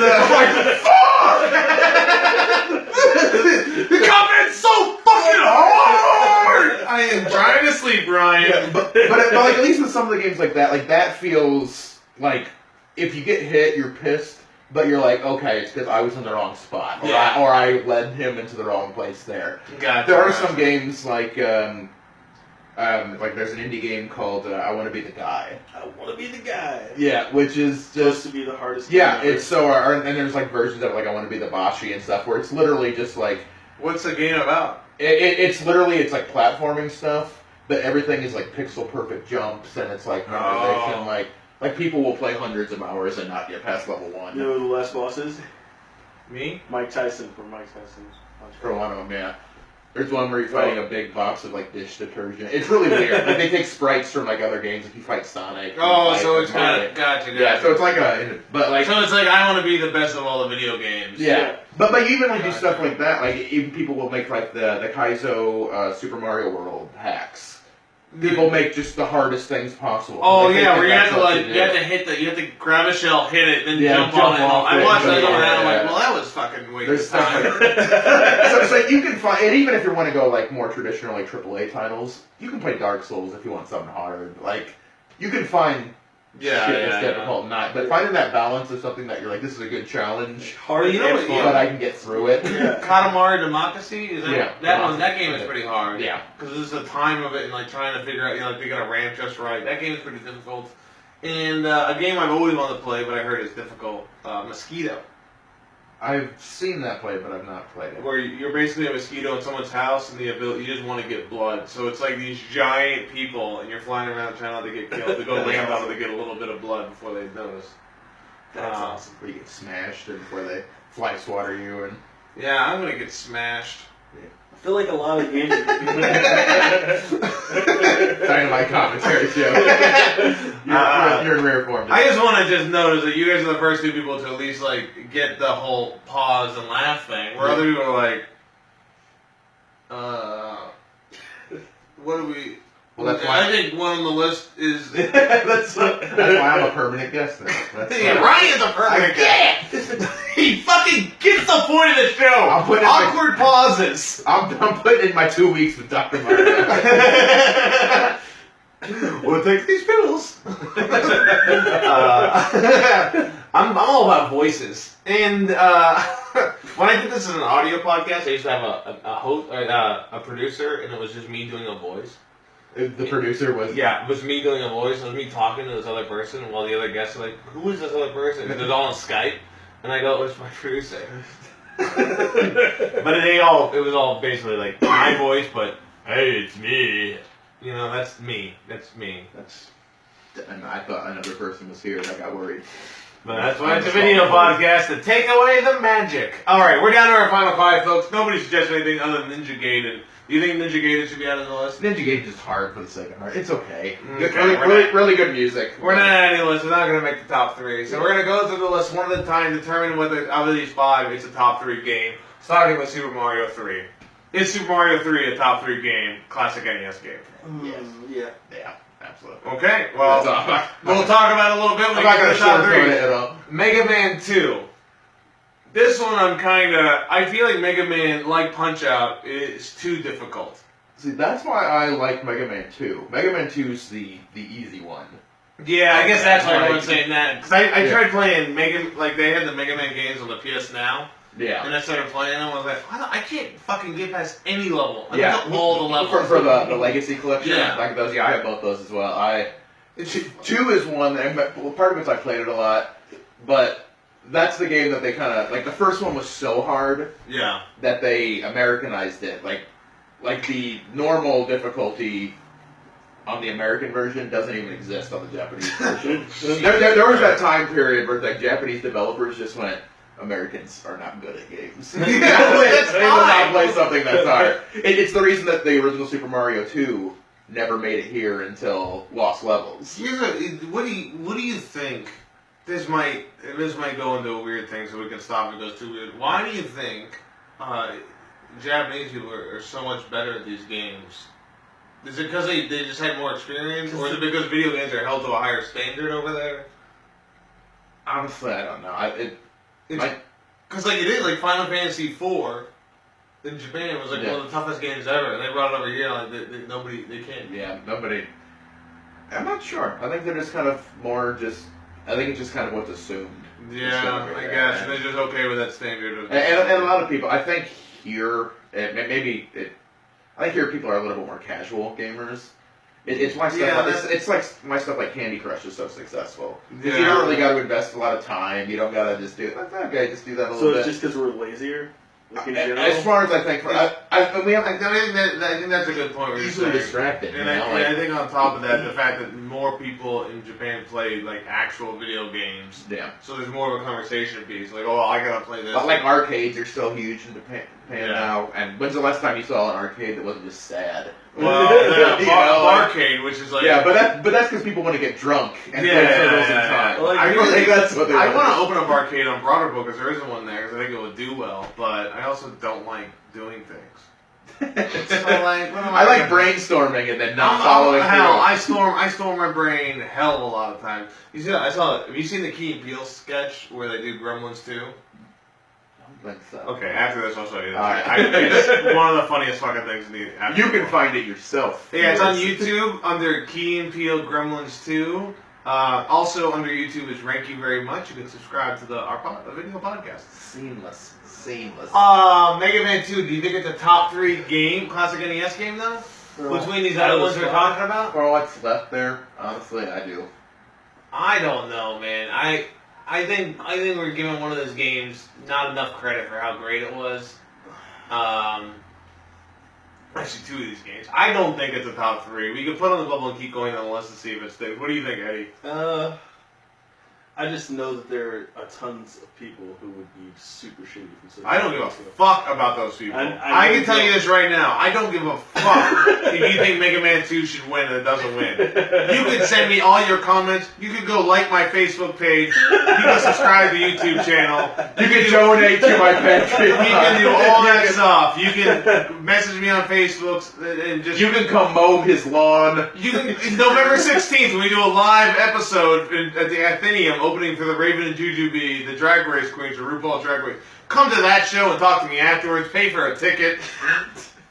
The Cuphead's so fucking hard. I am trying to sleep, Ryan. Yeah, but like at least with some of the games like that feels like if you get hit, you're pissed. But you're like, okay, it's because I was in the wrong spot, or I led him into the wrong place there. Gotcha. There are some games like there's an indie game called I Want to Be the Guy. I want to be the guy. Yeah, which is supposed to be the hardest. Game yeah, it's so, and there's like versions of it, like I Want to Be the Bashi and stuff, where it's literally just like. What's the game about? It's like platforming stuff, but everything is like pixel perfect jumps, and it's like memorization, Like, people will play hundreds of hours and not get past level 1. You know who the last boss is? Me? Mike Tyson from Mike Tyson's. For one of them, yeah. There's one where you're fighting a big box of, like, dish detergent. It's really weird. Like, they take sprites from, like, other games. If you fight Sonic. So it's kind of... Gotcha. Yeah, so it's like but, like... So it's like, I want to be the best of all the video games. Yeah. But you even, like, do stuff like that. Like, even people will make, like, the Kaizo Super Mario World hacks. People make just the hardest things possible. Oh yeah, where you have to you have to grab a shell, hit it, then jump on it. I watched that and I'm like, well, that was fucking waste of time. So you can find, and even if you want to go like more traditional like AAA titles, you can play Dark Souls if you want something hard. Like you can find shit that's difficult and not, but finding that balance of something that you're like, this is a good challenge, hard, but I can get through it. Katamari Damacy, is that that game is pretty hard. Yeah, because there's the time of it and like trying to figure out, like they got to ramp just right. That game is pretty difficult. And a game I've always wanted to play, but I heard it's difficult. Mosquito. I've seen that play, but I've not played it. Where you're basically a mosquito in someone's house, and the ability you just want to get blood. So it's like these giant people, and you're flying around trying not to get killed. To go land on them to get a little bit of blood before they notice. That's awesome. Where you get smashed and before they fly swatter you and. Yeah, I'm gonna get smashed. Yeah. I feel like a lot of games. Dynamite commentary show. You're in rare form. I just want to just notice that you guys are the first two people to at least like get the whole pause and laugh thing. Where other people are like, what do we? Well, that's why I think one on the list is. that's why I'm a permanent guest. Ryan's a permanent guest. He fucking gets the point of the show. Awkward pauses. I'm putting in my 2 weeks with Dr. Mario. We'll take these pills. I'm all about voices, and when I did this as an audio podcast, I used to have a host, a producer, and it was just me doing a voice. The producer was... Yeah, it was me doing a voice. It was me talking to this other person while the other guests are like, who is this other person? And it was all on Skype. And I go, it's my producer. But it was all basically like my voice, but hey, it's me. You know, that's me. That's me. And I thought another person was here and I got worried. But that's why it's a video podcast to take away the magic. Alright, we're down to our final 5, folks. Nobody suggested anything other than Ninja Gaiden. Do you think Ninja Gaiden should be out of the list? Ninja Gaiden is hard for the sake of hard. It's okay. Okay, Really good music. We're not at any list. We're not going to make the top 3. So we're going to go through the list one at a time, determine whether out of these 5 it's a top 3 game. Starting with Super Mario 3. Is Super Mario 3 a top 3 game? Classic NES game? Yes. Yeah. Absolutely. Okay, well, we'll talk about it a little bit when we I'm not get going to to the top sugarcoat 3. it at all. Mega Man 2. This one I feel like Mega Man, like Punch-Out, is too difficult. See, that's why I like Mega Man 2. Mega Man 2 is the easy one. Yeah, I guess that's why Right. everyone's saying that. Because I tried playing they had the Mega Man games on the PS Now. Yeah. And I started playing them. I was like, I can't fucking get past any level. I Yeah. got all the levels. For the Legacy Collection, Yeah. like those, I have both those as well. 2 is one that, well, part of it's I played it a lot, but that's the game that they kind of, like the first one was so hard Yeah. that they Americanized it. Like the normal difficulty on the American version doesn't even exist on the Japanese version. there was that time period where like Japanese developers just went, Americans are not good at games. Yeah, they will not fine. play something that's hard. It's the reason that the original Super Mario 2 never made it here until Lost Levels. What do you think? This might go into a weird thing, so we can stop if it goes too weird. Why do you think Japanese people are so much better at these games? Is it because they just had more experience, or is it because video games are held to a higher standard over there? Honestly, I don't know. Because it is like Final Fantasy IV in Japan was like one of the toughest games ever, and they brought it over here like they can't. Yeah, nobody. I'm not sure. I think they're just kind of more just. I think it's just kind of what's assumed. Yeah, I guess they're just okay with that standard. And a lot of people, I think here, I think here people are a little bit more casual gamers. It's why stuff. Yeah, It's like my stuff like Candy Crush is so successful. Yeah. You don't really got to invest a lot of time. You don't got to just do it. Okay, just do that a little So bit. it's just because we're lazier? Like in general? As far as I think, I think that's a good point. Where easily you're saying. distracted. And I think on top of that, the fact that more people in Japan play like actual video games, Yeah. so there's more of a conversation piece. Like, oh, I gotta play this. But like arcades are still huge in Japan now. And when's the last time you saw an arcade that wasn't just sad? Well, You know, like- arcade, which is like Yeah, but that's because people want to get drunk and play turtles in time. Well, I think that's what they I want to open up arcade on Broaderville because there isn't one there because I think it would do well. But I also don't like doing things. So like, what am I like gonna do? brainstorming and then not following through. I storm my brain hell of a lot of times. You see, have you seen the Key and Peele sketch where they do Gremlins 2? Okay, after this I'll show you this. Alright. It's one of the funniest fucking things in the You can find it yourself. Yeah, it's on YouTube under Key and Peele Gremlins 2. Also under YouTube is Rank You Very Much. You can subscribe to the video podcast. Seamless. Mega Man 2, do you think it's a top 3 game, classic NES game though? Between these other ones we're talking about? For what's left there, honestly, I do. I don't know, man. I think we're giving one of those games not enough credit for how great it was. Actually, 2 of these games. I don't think it's a top 3. We could put on the bubble and keep going on the list to see if it sticks. What do you think, Eddie? I just know that there are tons of people who would be super shitty for such I don't give a fuck about those people. I can tell you this right now. I don't give a fuck if you think Mega Man 2 should win and it doesn't win. You can send me all your comments. You can go like my Facebook page. You can subscribe to the YouTube channel. You can donate to my Patreon. You can do all that stuff. You can message me on Facebook and just... You can come mow his lawn. You can, November 16th, when we do a live episode at the Athenaeum opening for the Raven and Jujubee, the Drag Race Queens, or RuPaul Drag Race. Come to that show and talk to me afterwards. Pay for a ticket.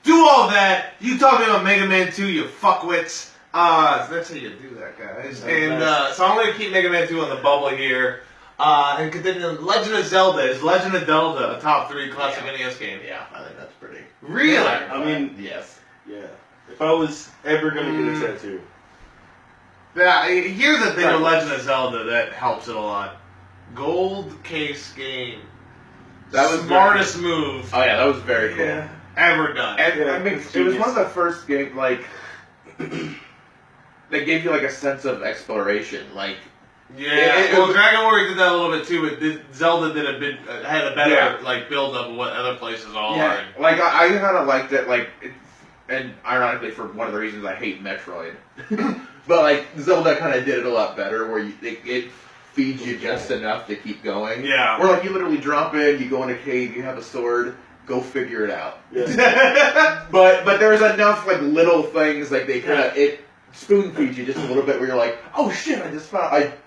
Do all that. You talk about Mega Man 2, you fuckwits. That's how you do that, guys. And so I'm going to keep Mega Man 2 on the bubble here. And continue. Legend of Zelda. Is Legend of Zelda a top 3 classic NES game? Yeah, I think that's pretty. Really? I mean, yes. Yeah. If I was ever going to get a tattoo. Yeah, here's the thing with Legend of Zelda that helps it a lot. Gold case game. That was smartest move Oh yeah, that was very cool. Yeah. ever done. And Yeah, I mean, it's it was genius. one of the first games, like, they gave you, like, a sense of exploration. Like, Yeah, well, Dragon Warrior did that a little bit too, but Zelda did had a better like build up of what other places all are. Like I kind of liked it, and ironically for one of the reasons I hate Metroid, but like Zelda kind of did it a lot better, where it feeds you just enough to keep going. Yeah. Where like you literally drop in, you go in a cave, you have a sword, go figure it out. Yeah. but there's enough like little things like they kind of it spoon feeds you just a little bit where you're like, oh shit, I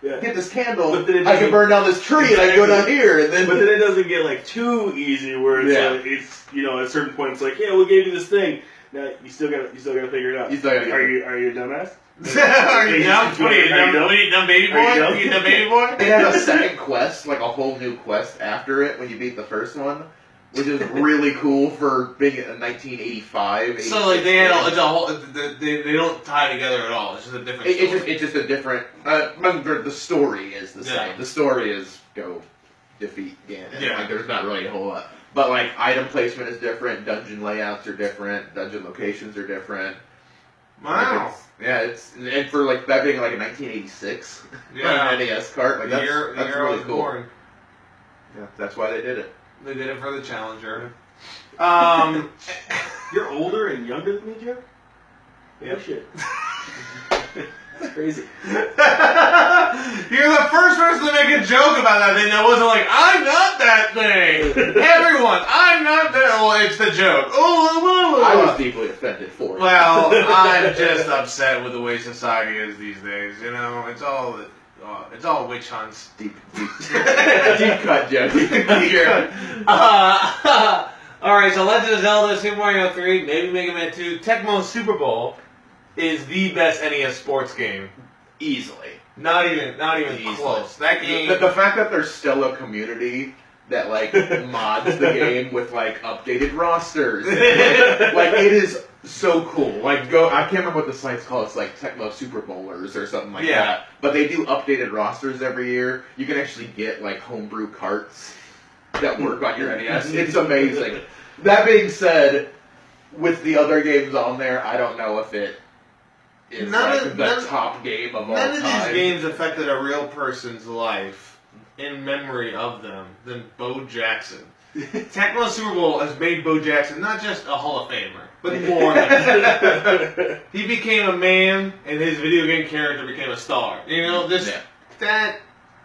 get this candle, I can burn down this tree and I go down here, and then but then it doesn't get like too easy where it's like, it's at a certain point it's like, yeah, we gave you this thing. Now you still gotta figure it out. Are you a dumbass? Are you dumb? What are you dumb baby boy? Are you dumb baby boy? They had a second quest, like a whole new quest after it when you beat the first one, which is really cool for being in 1985. So like they had they don't tie together at all. It's just a different. It's just a different. The story is the same. The story is go defeat Ganon. Yeah. Like there's not really a whole lot. But like item placement is different, dungeon layouts are different, dungeon locations are different. Wow. It's and for like that being like a 1986 on an NES cart, like that's really cool. Born. Yeah, that's why they did it. They did it for the Challenger. You're older and younger than me, Joe? Yeah. Shit. That's crazy. You're the first person to make a joke about that thing that wasn't like, I'm not that thing. Everyone, I'm not that. Well, it's the joke. I was deeply offended for it. Well, I'm just upset with the way society is these days. You know, it's all witch hunts. Deep cut, Jeff. All right, so Legend of Zelda, Super Mario 3, maybe Mega Man 2, Tecmo Super Bowl is the best NES sports game. Easily. Not even close. That game. The fact that there's still a community that like mods the game with like updated rosters, like it is so cool. Like I can't remember what the site's called. It's like Tecmo Super Bowlers or something like that. But they do updated rosters every year. You can actually get like homebrew carts that work on your NES. It's amazing. That being said, with the other games on there, I don't know if it is the top game of all time. None of these games affected a real person's life in memory of them than Bo Jackson. Tecmo Super Bowl has made Bo Jackson not just a Hall of Famer, but more than that. He became a man, and his video game character became a star. You know,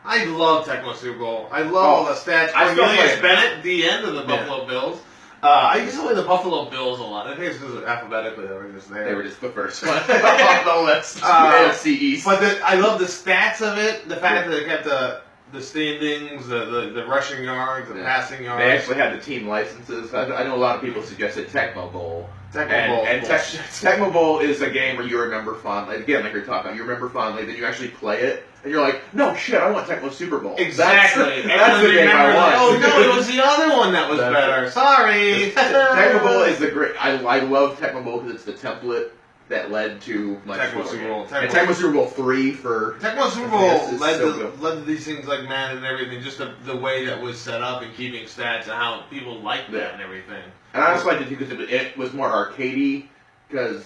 I love Tecmo Super Bowl. I love all the stats. Cornelius Bennett, the end of the Buffalo Bills. I used to play the Buffalo Bills a lot. I think it's because alphabetically they were just there. They were just the first one on the list. AFC East. But I love the stats of it. The fact that it kept the standings, the rushing yards, the passing yards. They actually had the team licenses. I know a lot of people suggested Tecmo Bowl. Tecmo Bowl is a game where you remember fondly. Again, like you're talking about, you remember fondly, then you actually play it, and you're like, no shit, I want Tecmo Super Bowl. Exactly. That's the game I want. Oh no, it was the other one that was better. Sorry. Tecmo Bowl is the great. I love Tecmo Bowl because it's the template that led to Tecmo Super Bowl. And Tecmo Super Bowl 3 for Tecmo Super Bowl led to these things like Madden and everything. Just the way that was set up and keeping stats and how people liked that and everything. And I also liked it because it was more arcadey, because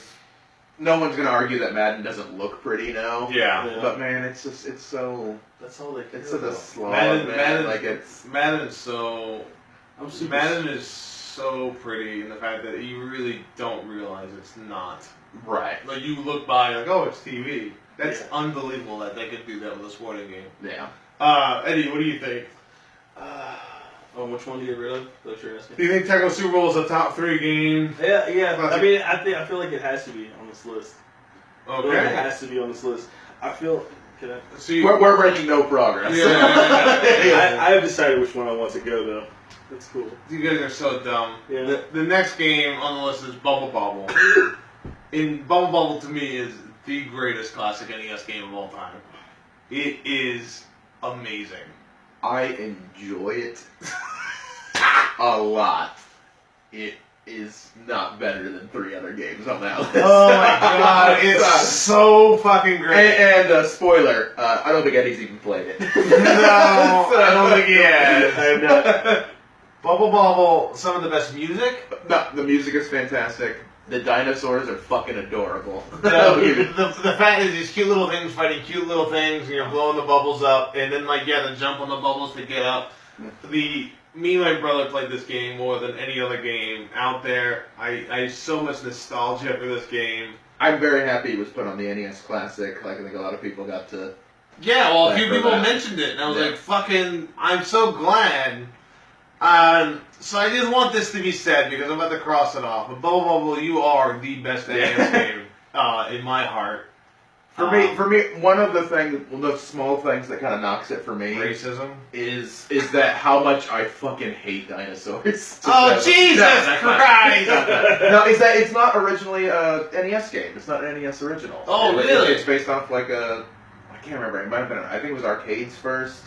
no one's going to argue that Madden doesn't look pretty now. Yeah. But man, it's so... That's all they care about. It's such a slog, Madden is so... Madden is so pretty in the fact that you really don't realize it's not. Right. Like you look by like, oh, it's TV. That's unbelievable that they could do that with a sporting game. Yeah. Eddie, what do you think? Which one do you get rid of? That's your asking. Do you think Tecmo Super Bowl is a top 3 game? Yeah. I mean, I feel like it has to be on this list. Okay. It has to be on this list. I feel. We're making no progress. I have decided which one I want to go though. That's cool. You guys are so dumb. Yeah. The next game on the list is Bobble. And Bubble to me is the greatest classic NES game of all time. It is amazing. I enjoy it a lot. It is not better than 3 other games on that list. Oh my god, it's so fucking great. And spoiler, I don't think Eddie's even played it. No, I don't think he has. I have not. Bubble, some of the best music. No, the music is fantastic. The dinosaurs are fucking adorable. The fact is these cute little things fighting cute little things, and you're blowing the bubbles up, and then like to jump on the bubbles to get up. Me and my brother played this game more than any other game out there. I so much nostalgia for this game. I'm very happy it was put on the NES Classic. Like I think a lot of people got to. Yeah, well, a few people mentioned it, and I was like, "Fucking, I'm so glad." So I didn't want this to be said because I'm about to cross it off. But Bobble, you are the best NES game in my heart. For me, one of the small things that kind of knocks it for me, racism, is that how much I fucking hate dinosaurs. Oh Jesus Christ! No, is that it's not originally a NES game. It's not an NES original. Oh really? It's based off like I can't remember. It might have been. I think it was arcades first.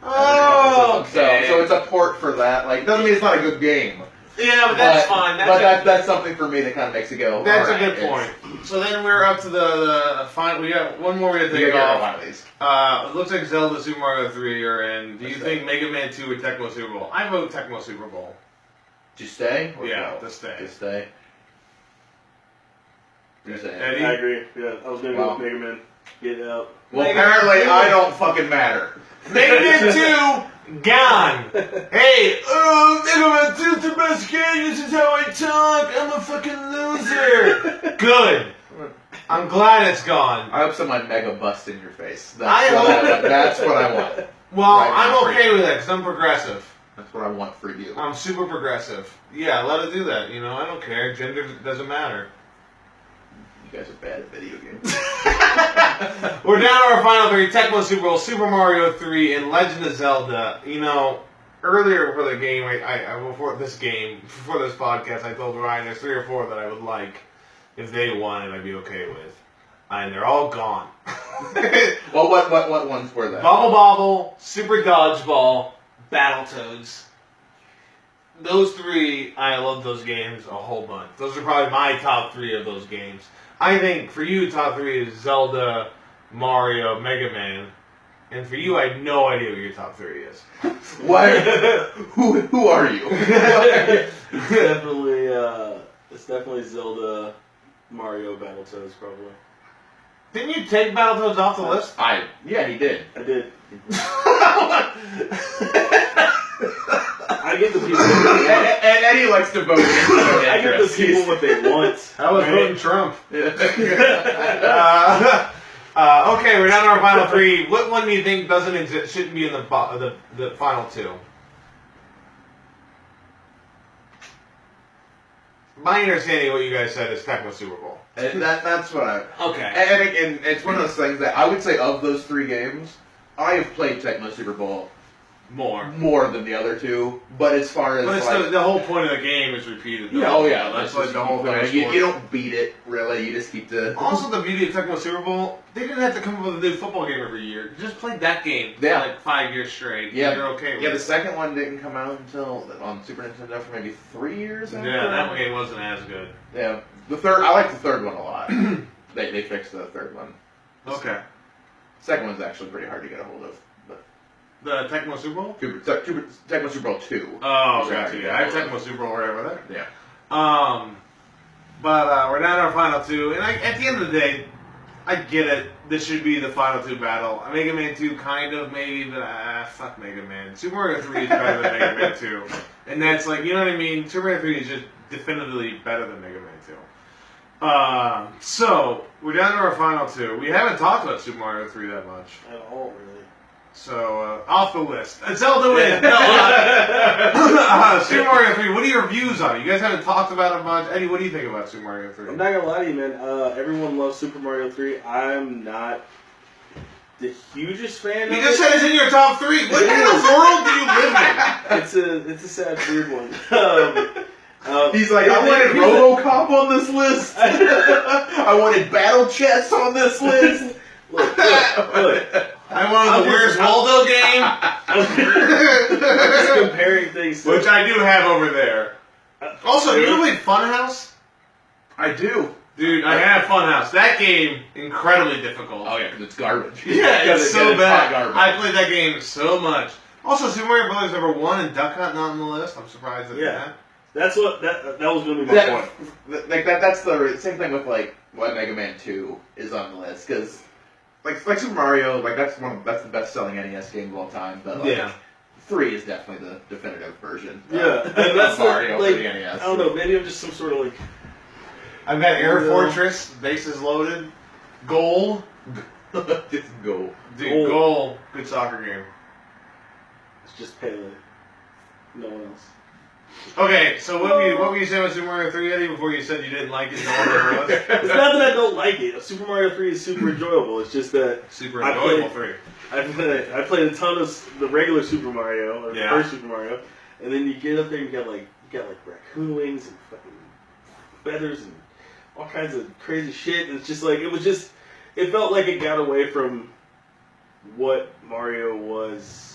Oh, okay. So it's a port for that. Like, doesn't mean it's not a good game. Yeah, but that's fine. That's something for me that kind of makes it go. That's a good point. So then we're up to the final. We got one more we have to take off. It looks like Zelda, Super Mario 3 are in. Do you think Mega Man 2 or Tecmo Super Bowl? I vote Tecmo Super Bowl. To stay? Yeah, to stay. To stay. Eddie? I agree. Yeah, I was gonna go with Mega Man. Get it out. Well, apparently I don't fucking matter. Mega Man 2, gone. Hey, Mega Man 2's the best game. This is how I talk. I'm a fucking loser. Good. I'm glad it's gone. I hope someone mega busts in your face. That's what I want. Well, I'm okay with that because I'm progressive. That's what I want for you. I'm super progressive. Yeah, let it do that. You know, I don't care. Gender doesn't matter. You guys are bad at video games. We're down to our final three: Tecmo Super Bowl, Super Mario 3, and Legend of Zelda. You know, earlier before the game, before this podcast, I told Ryan there's 3 or 4 that I would like if they won, and I'd be okay with, and they're all gone. Well, what ones were that? Bobble, Super Dodgeball, Battletoads. Those 3, I love those games a whole bunch. Those are probably my top 3 of those games. I think for you, top 3 is Zelda, Mario, Mega Man. And for you, I have no idea what your top 3 is. Why? Who are you? It's definitely Zelda, Mario, Battletoads, probably. Didn't you take Battletoads off the list? Yeah, he did. I did. I get the people. And Eddie likes to vote. I get the people what they want. I was voting Trump. Okay, we're down to our final 3. What one do you think doesn't exist? Shouldn't be in the final 2? My understanding of what you guys said is Tecmo Super Bowl. And that's what I. Okay. And it's one of those things that I would say of those 3 games, I have played Tecmo Super Bowl more than the other 2, but as far as it's the whole point of the game is repeated. Yeah, that's like the whole thing. You don't beat it really. You just keep the. Also, the beauty of Tecmo Super Bowl, they didn't have to come up with a new football game every year. You just played that game for like 5 years straight. Yeah, you're okay with it. The second one didn't come out until on Super Nintendo for maybe 3 years. Yeah, that game wasn't as good. Yeah, I like the third one a lot. They fixed the third one. Okay. Second one's actually pretty hard to get a hold of. The Tecmo Super Bowl? Tecmo Super Bowl 2. Oh, gotcha. Yeah, I have Tecmo Super Bowl right over there. Yeah. But we're down to our final 2, and at the end of the day, I get it. This should be the final 2 battle. Mega Man 2, kind of, maybe, but fuck Mega Man. Super Mario 3 is better than Mega Man 2. And that's like, you know what I mean? Super Mario 3 is just definitively better than Mega Man 2. So, we're down to our final 2. We haven't talked about Super Mario 3 that much. At all, really. So, off the list. Zelda wins. Super Mario 3, what are your views on it? You guys haven't talked about it much. Eddie, what do you think about Super Mario 3? I'm not gonna lie to you, man. Everyone loves Super Mario 3. I'm not the hugest fan of it. You just said it's in your top 3. What kind of world do you live in? It's a sad, weird one. He's like, I wanted RoboCop on this list. I wanted Battle Chess on this list. Look. I wanted the Where's Waldo game. I'm just comparing things. Which I do have over there. Also, do you ever play Funhouse? I do. Dude, I have Funhouse. That game, incredibly difficult. Oh yeah, because it's garbage. Yeah, it's so bad. Garbage. I played that game so much. Also, Super Mario Brothers number 1 and Duck Hunt not on the list. I'm surprised at that. That's what that was going to be my point. That's the same thing with like why Mega Man 2 is on the list because like Super Mario that's the best selling NES game of all time. But like, 3 is definitely the definitive version. Yeah, and that's Mario like for the NES. I don't know. Maybe I'm just some sort of like. I've got Air Fortress, bases loaded, Goal. Just go. Dude, Goal. Good soccer game. It's just Pele. No one else. Okay, so what were you saying about Super Mario 3, Eddie, before you said you didn't like it? No one ever was? It's not that I don't like it. Super Mario 3 is super enjoyable. It's just that Super enjoyable 3. I played a ton of the regular Super Mario, or the first Super Mario, and then you get up there and you got like raccoon wings and fucking feathers and all kinds of crazy shit. And it's just like it felt like it got away from what Mario was.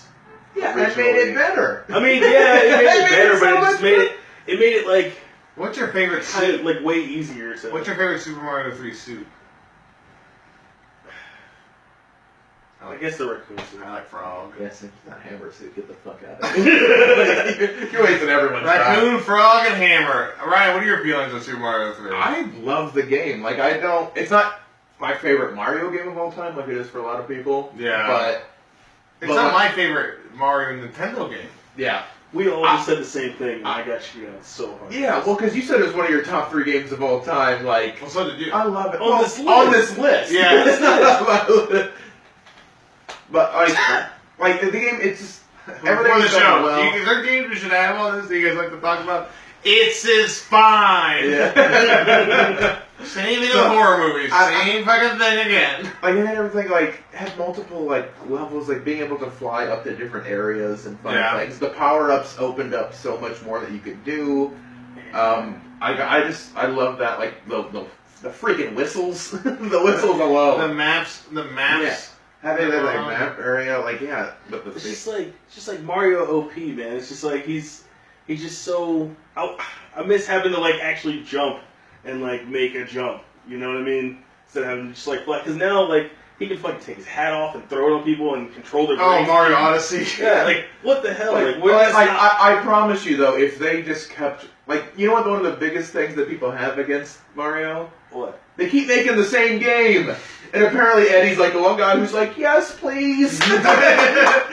Yeah, that made it better. I mean, yeah, it made it better, but it just made it like. What's your favorite kind suit? of like way easier. So. What's your favorite Super Mario 3 suit? I guess the raccoon suit. I like Frog. Yes, it's not Hammer suit. Get the fuck out of here. You're wasting everyone's time. Raccoon, Frog, and Hammer. Ryan, what are your feelings on Super Mario 3? I love the game. Like, it's not my favorite Mario game of all time, like it is for a lot of people. Yeah. But it's not my favorite Mario Nintendo game. Yeah. We all just said the same thing, and I got you so hard. Yeah, well, because you said it was one of your top 3 games of all time. Like, well, so did you. I love it. On this list. On this list. Yeah. It's not on my list. But, like the game, it's just... Everything's done well. Is there games we should have on this that you guys like to talk about? It's is fine. Yeah. Same thing with horror movies. Same fucking thing again. Like, and everything, like, had multiple, like, levels, like, being able to fly up to different areas and find things. The power-ups opened up so much more that you could do. I love that, like, the freaking whistles. The whistles alone. The maps. Yeah. Having that, like, map area, like, but it's just like Mario OP, man. It's just like, he's just so... I miss having to, like, actually jump and, like, make a jump. You know what I mean? Instead of having to just, like, fly. Because now, like, he can fucking take his hat off and throw it on people and control their brains. Oh, Mario Odyssey. Yeah, like, what the hell? I promise you, though, if they just kept... Like, you know what one of the biggest things that people have against Mario? What? They keep making the same game. And apparently Eddie's like the one guy who's like, yes, please. Keep making that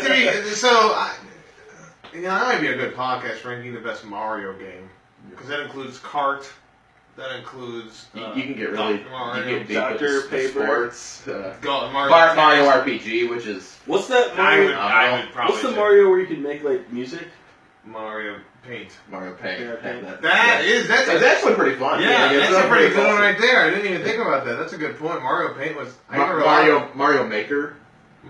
game. So, that might be a good podcast ranking the best Mario game. Because that includes Kart. That includes... you can get really... Mario, Dr. Paper. Sports. Mario RPG, which is... What's that Mario... I would probably what's the Mario where you can make, like, music? Mario Paint. Yeah, That's actually pretty fun. Yeah, that's a pretty good one right there. I didn't even think about that. That's a good point. Mario Paint was... Mario Maker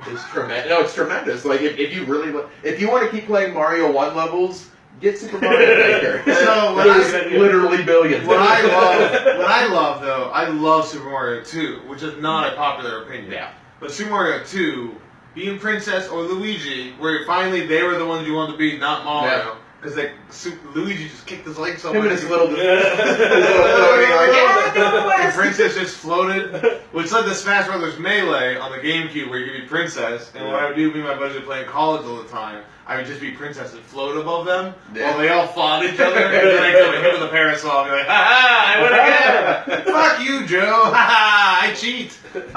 is tremendous. No, it's tremendous. Like, if you want to keep playing Mario 1 levels, get Super Mario Maker. So there's literally billions. What I love, though, I love Super Mario 2, which is not a popular opinion. Yeah. But Super Mario 2, being Princess or Luigi, where finally they were the ones you wanted to be, not Mario. Because Luigi just kicked his legs so much. Him and his little and Princess just floated. Which led to Smash Brothers Melee on the GameCube, where you could be Princess. And what I would do, me and my buddy playing college all the time, I would just be Princess and float above them while they all fought each other. And then I'd come and hit with a parasol and be like, ha ha, I win again. Fuck you, Joe. Ha ha, I cheat. A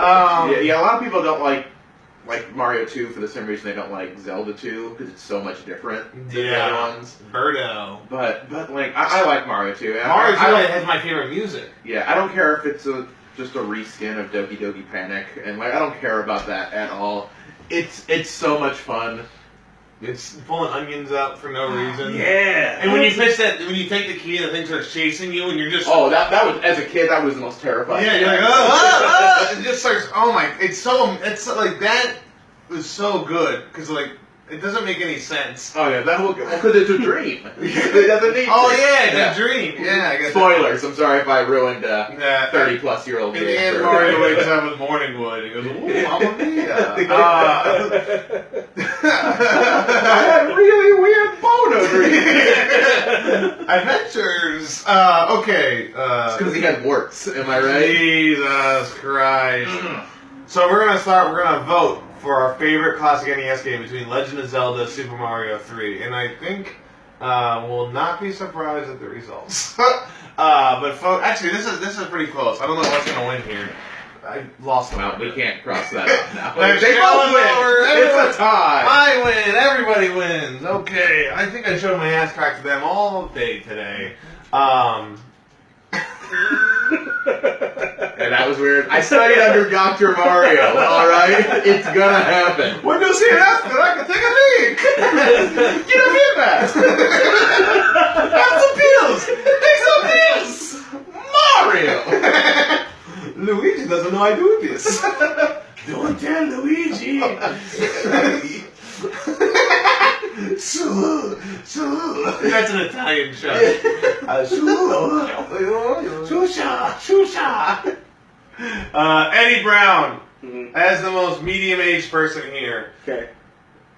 lot of people don't like Mario 2 for the same reason they don't like Zelda 2 because it's so much different than the other ones. Birdo. But like I like Mario 2. Mario 2 has my favorite music. Yeah, I don't care if it's just a reskin of Doki Doki Panic, and like I don't care about that at all. It's so much fun. It's pulling onions out for no reason. Yeah. And when you take the key and the thing starts chasing you and you're just... Oh, that was, as a kid, that was the most terrifying. Yeah, you're like, it just starts, it's like, that was so good, because, like, it doesn't make any sense. Oh, yeah, because it's a dream. It doesn't need it's a dream. Yeah, I guess. Spoilers, I'm sorry if I ruined 30-plus-year-old game. In the end, Mario wakes up with morning wood. He goes, ooh, Mamma Mia. I had really weird boner dreams. Adventures. Okay. It's because he had warts, am I right? Jesus Christ. So we're gonna vote for our favorite classic NES game between Legend of Zelda, Super Mario 3, and I think will not be surprised at the results. But folks, actually, this is pretty close. I don't know what's gonna win here. I lost. Well, we can't cross that off now. There's They both win. It's a tie. I win. Everybody wins. Okay. I think I showed my ass crack to them all day today. And that was weird. I studied under Dr. Mario, alright? It's gonna happen. When you see it after, I can take a leak. Get a feedback! Have some pills. Take some pills. Mario! Luigi doesn't know I do this. Don't tell Luigi. That's an Italian show. Shusha. Eddie Browne, as the most medium-aged person here. Okay.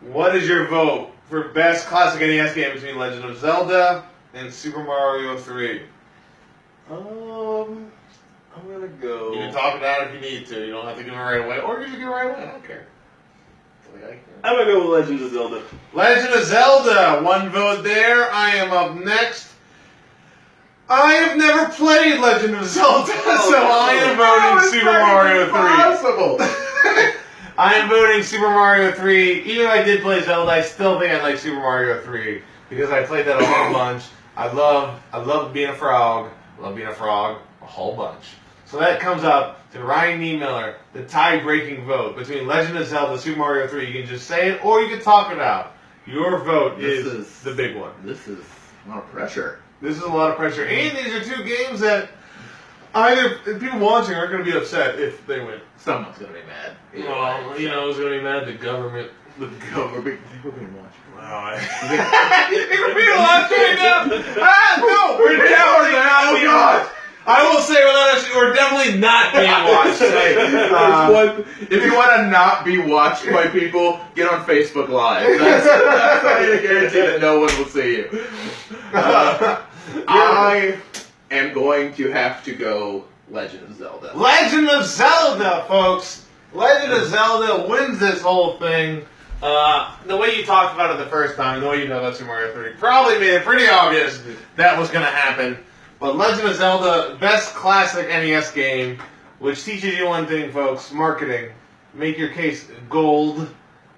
What is your vote for best classic NES game between Legend of Zelda and Super Mario 3? I'm gonna go. You can talk it out if you need to. You don't have to give it right away, or you can give it right away. I don't care. I'm gonna go with Legend of Zelda. Legend of Zelda, one vote there. I am up next. I have never played Legend of Zelda, so I am voting Super Mario 3. I am voting Super Mario 3. Even though I did play Zelda, I still think I like Super Mario 3 because I played that a whole bunch. I love being a frog. I love being a frog a whole bunch. So that comes up to Ryan Niemiller, the tie-breaking vote between Legend of Zelda and Super Mario 3. You can just say it, or you can talk it out. Your vote is the big one. This is a lot of pressure. This is a lot of pressure. And these are two games that either people watching are going to be upset if they win. Someone's gonna be mad. Well, you know, who's going to be mad? The government. The government. People can watch. Wow. People watching now. No, we're down now. Oh, God. I will say without us, we're definitely not being watched. If you want to not be watched by people, get on Facebook Live. That's how you guarantee that no one will see you. I am going to have to go Legend of Zelda. Legend of Zelda, folks. Legend of Zelda wins this whole thing. The way you talked about it the first time, the way you know about Super Mario 3, probably made it pretty obvious that was going to happen. But Legend of Zelda, best classic NES game, which teaches you one thing, folks, marketing. Make your case gold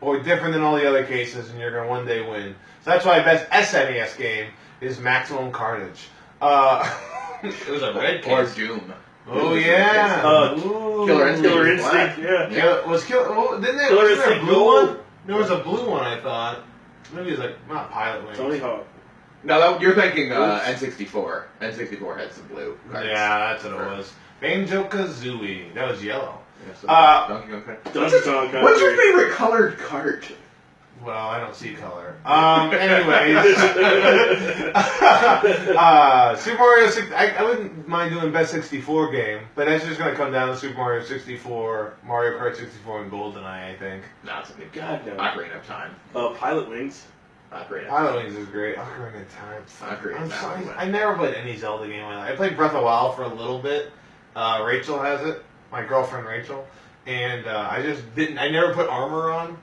or different than all the other cases, and you're going to one day win. So that's why best SNES game is Maximum Carnage. It was a red case. Or Doom. Oh, yeah. Killer Instinct. Yeah. Didn't there, Killer wasn't there a Instinct blue Gold. one? There was a blue one, I thought. Maybe it was like, not Pilot Wings. Tony Hawk. No, you're thinking N64. N64 had some blue cards. Yeah, that's what it was. Banjo-Kazooie. That was yellow. Donkey Kong Country. Donkey Kong Country. What's your favorite colored card? Well, I don't see color. Anyways. Super Mario 6... I wouldn't mind doing best 64 game, but that's just going to come down to Super Mario 64, Mario Kart 64, and GoldenEye, I think. No, it's a good God, no. Ocarina of Time. Pilot Wings. Pilot Wings is great. Ocarina of Time. Ocarina of Time. I never played any Zelda game in my life. I played Breath of the Wild for a little bit. Rachel has it. My girlfriend Rachel. And I just didn't... I never put armor on.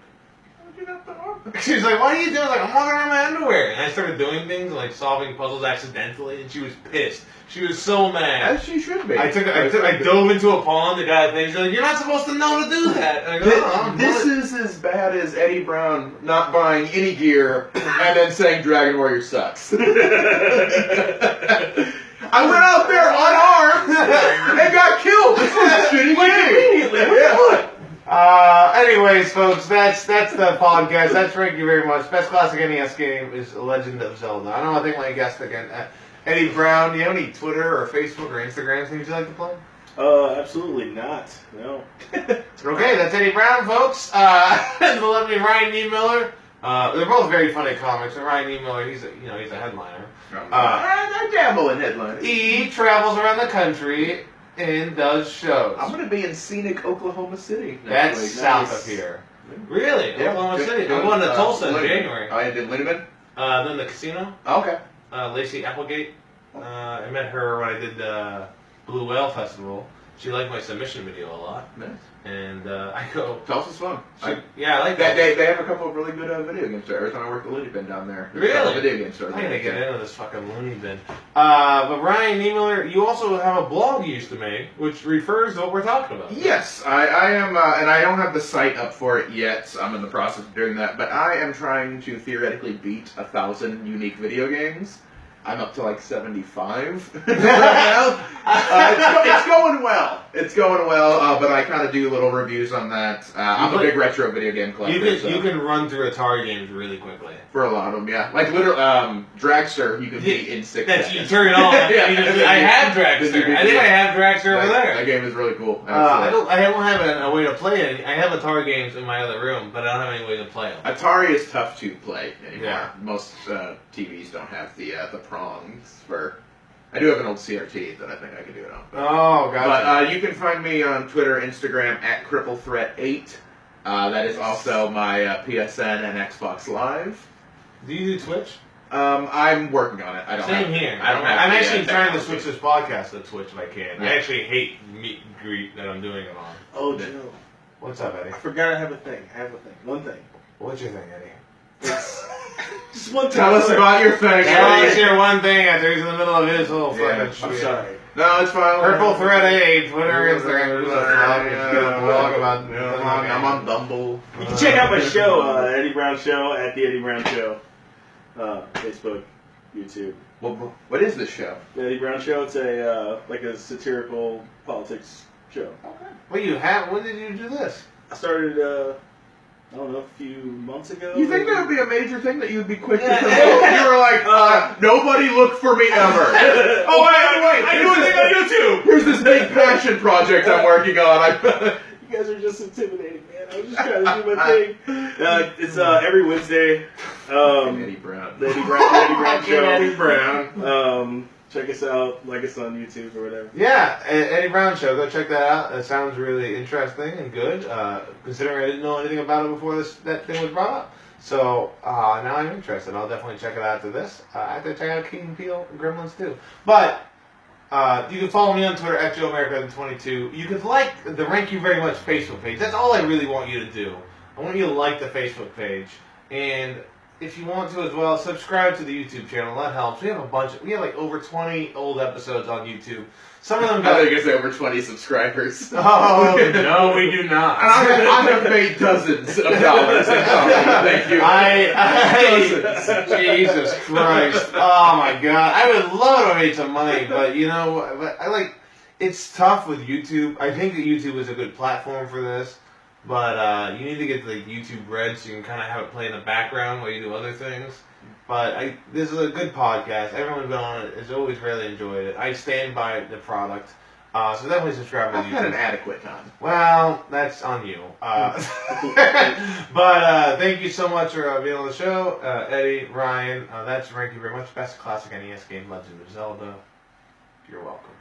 She was like, "What are you doing?" I was like, "I'm walking around in my underwear." And I started doing things like solving puzzles accidentally, and she was pissed. She was so mad. As she should be. I dove into a pond. The guy thinks, like, "You're not supposed to know to do that." And I go, "Oh, this is as bad as Eddie Browne not buying any gear and then saying Dragon Warrior sucks. I went out there unarmed and got killed. This was a shitty game. Immediately. Anyways, folks, that's the podcast. Thank you very much. Best classic NES game is Legend of Zelda. I don't know, I think my guest again. Eddie Browne, do you have any Twitter or Facebook or Instagram things you'd like to plug? Absolutely not. No. Okay, that's Eddie Browne, folks. The lovely Ryan Niemiller. They're both very funny comics. And Ryan Niemiller, he's a headliner. I dabble in headlining. He travels around the country and does shows. I'm going to be in scenic Oklahoma City. That's week. south Nice. of here. Really? Yeah, Oklahoma City. I'm going to Tulsa in January. Oh, you did Lindemann? Then the casino. Okay. Lacey Applegate. I met her when I did the Blue Whale Festival. She liked my submission video a lot. Nice. And I go... Tulsa's fun. Yeah, I like that. that. They have a couple of really good video game stores. Every time I work the Looney Bin down there. there's a Really? couple of video game stores. I gotta get into this fucking loony bin. But Ryan Niemiller, you also have a blog you used to make, which refers to what we're talking about. Yes, I am, and I don't have the site up for it yet. So I'm in the process of doing that. But I am trying to theoretically beat 1,000 unique video games. I'm up to like 75 right now. It's going well. It's going well, but I kind of do little reviews on that. I'm a big retro video game collector. You can run through Atari games really quickly. For a lot of them, yeah. Like literally, Dragster, you can beat in 6 seconds. You turn it on. I have Dragster. I think I have Dragster over there. That game is really cool. I don't have a way to play it. I have Atari games in my other room, but I don't have any way to play them. Atari is tough to play anymore. Yeah. Most TVs don't have the prongs for. I do have an old CRT that I think I could do it on. Oh, gotcha. But you can find me on Twitter, Instagram at CrippleThreat8. That is also my PSN and Xbox Live. Do you do Twitch? I'm working on it. I don't. Same here. I don't have. I'm the, actually trying to technology. switch this podcast to Twitch if I can. Yeah. I actually hate meet and greet that I'm doing it on. Oh, Joe. What's up, Eddie? I forgot I have a thing. One thing. What's your thing, Eddie? It's just one thing. Tell us about your thing. Tell us your one thing after he's in the middle of his whole Yeah, fucking I'm shit. sorry. No, it's fine. Purple Thread 8, Twitter, Instagram, blog about. I'm on Bumble. You can check out my show, Eddie Browne Show, at the Eddie Browne Show. Facebook, YouTube. What is this show? The Eddie Browne Show, it's a like a satirical politics show. Wait, you have? When did you do this? I started, I don't know, a few months ago. You think that would be a major thing that you would be quick to Yeah. promote? You were like, nobody looked for me ever. Oh, wait, I do a thing on YouTube. Here's this big passion project I'm working on. You guys are just intimidating, man. I was just trying to do my thing. It's every Wednesday. Eddie Browne. The Eddie Browne Show. Eddie Browne. Check us out, like us on YouTube or whatever. Yeah, Eddie Browne Show. Go check that out. It sounds really interesting and good. Considering I didn't know anything about it before that thing was brought up. So now I'm interested. I'll definitely check it out after this. I have to check out Key and Peele and Gremlins too. But you can follow me on Twitter at JoeAmerica22. You can like the Rank You Very Much Facebook page. That's all I really want you to do. I want you to like the Facebook page. And if you want to as well, subscribe to the YouTube channel. That helps. We have a bunch. We have like over 20 old episodes on YouTube. Some of them I got... thought you were going to say over 20 subscribers. Oh, no, we do not. I have made dozens of dollars in comedy. Thank you. Jesus Christ. Oh my God. I would love to make some money, but you know, it's tough with YouTube. I think that YouTube is a good platform for this, but you need to get the YouTube Red so you can kind of have it play in the background while you do other things. But this is a good podcast. Everyone's been on it. Has always really enjoyed it. I stand by the product. So definitely subscribe to I've YouTube. had an adequate time. Well, that's on you. But thank you so much for being on the show. Eddie, Ryan, thank you very much. Best classic NES game, Legend of Zelda. You're welcome.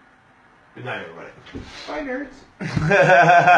Good night, everybody. Bye, nerds.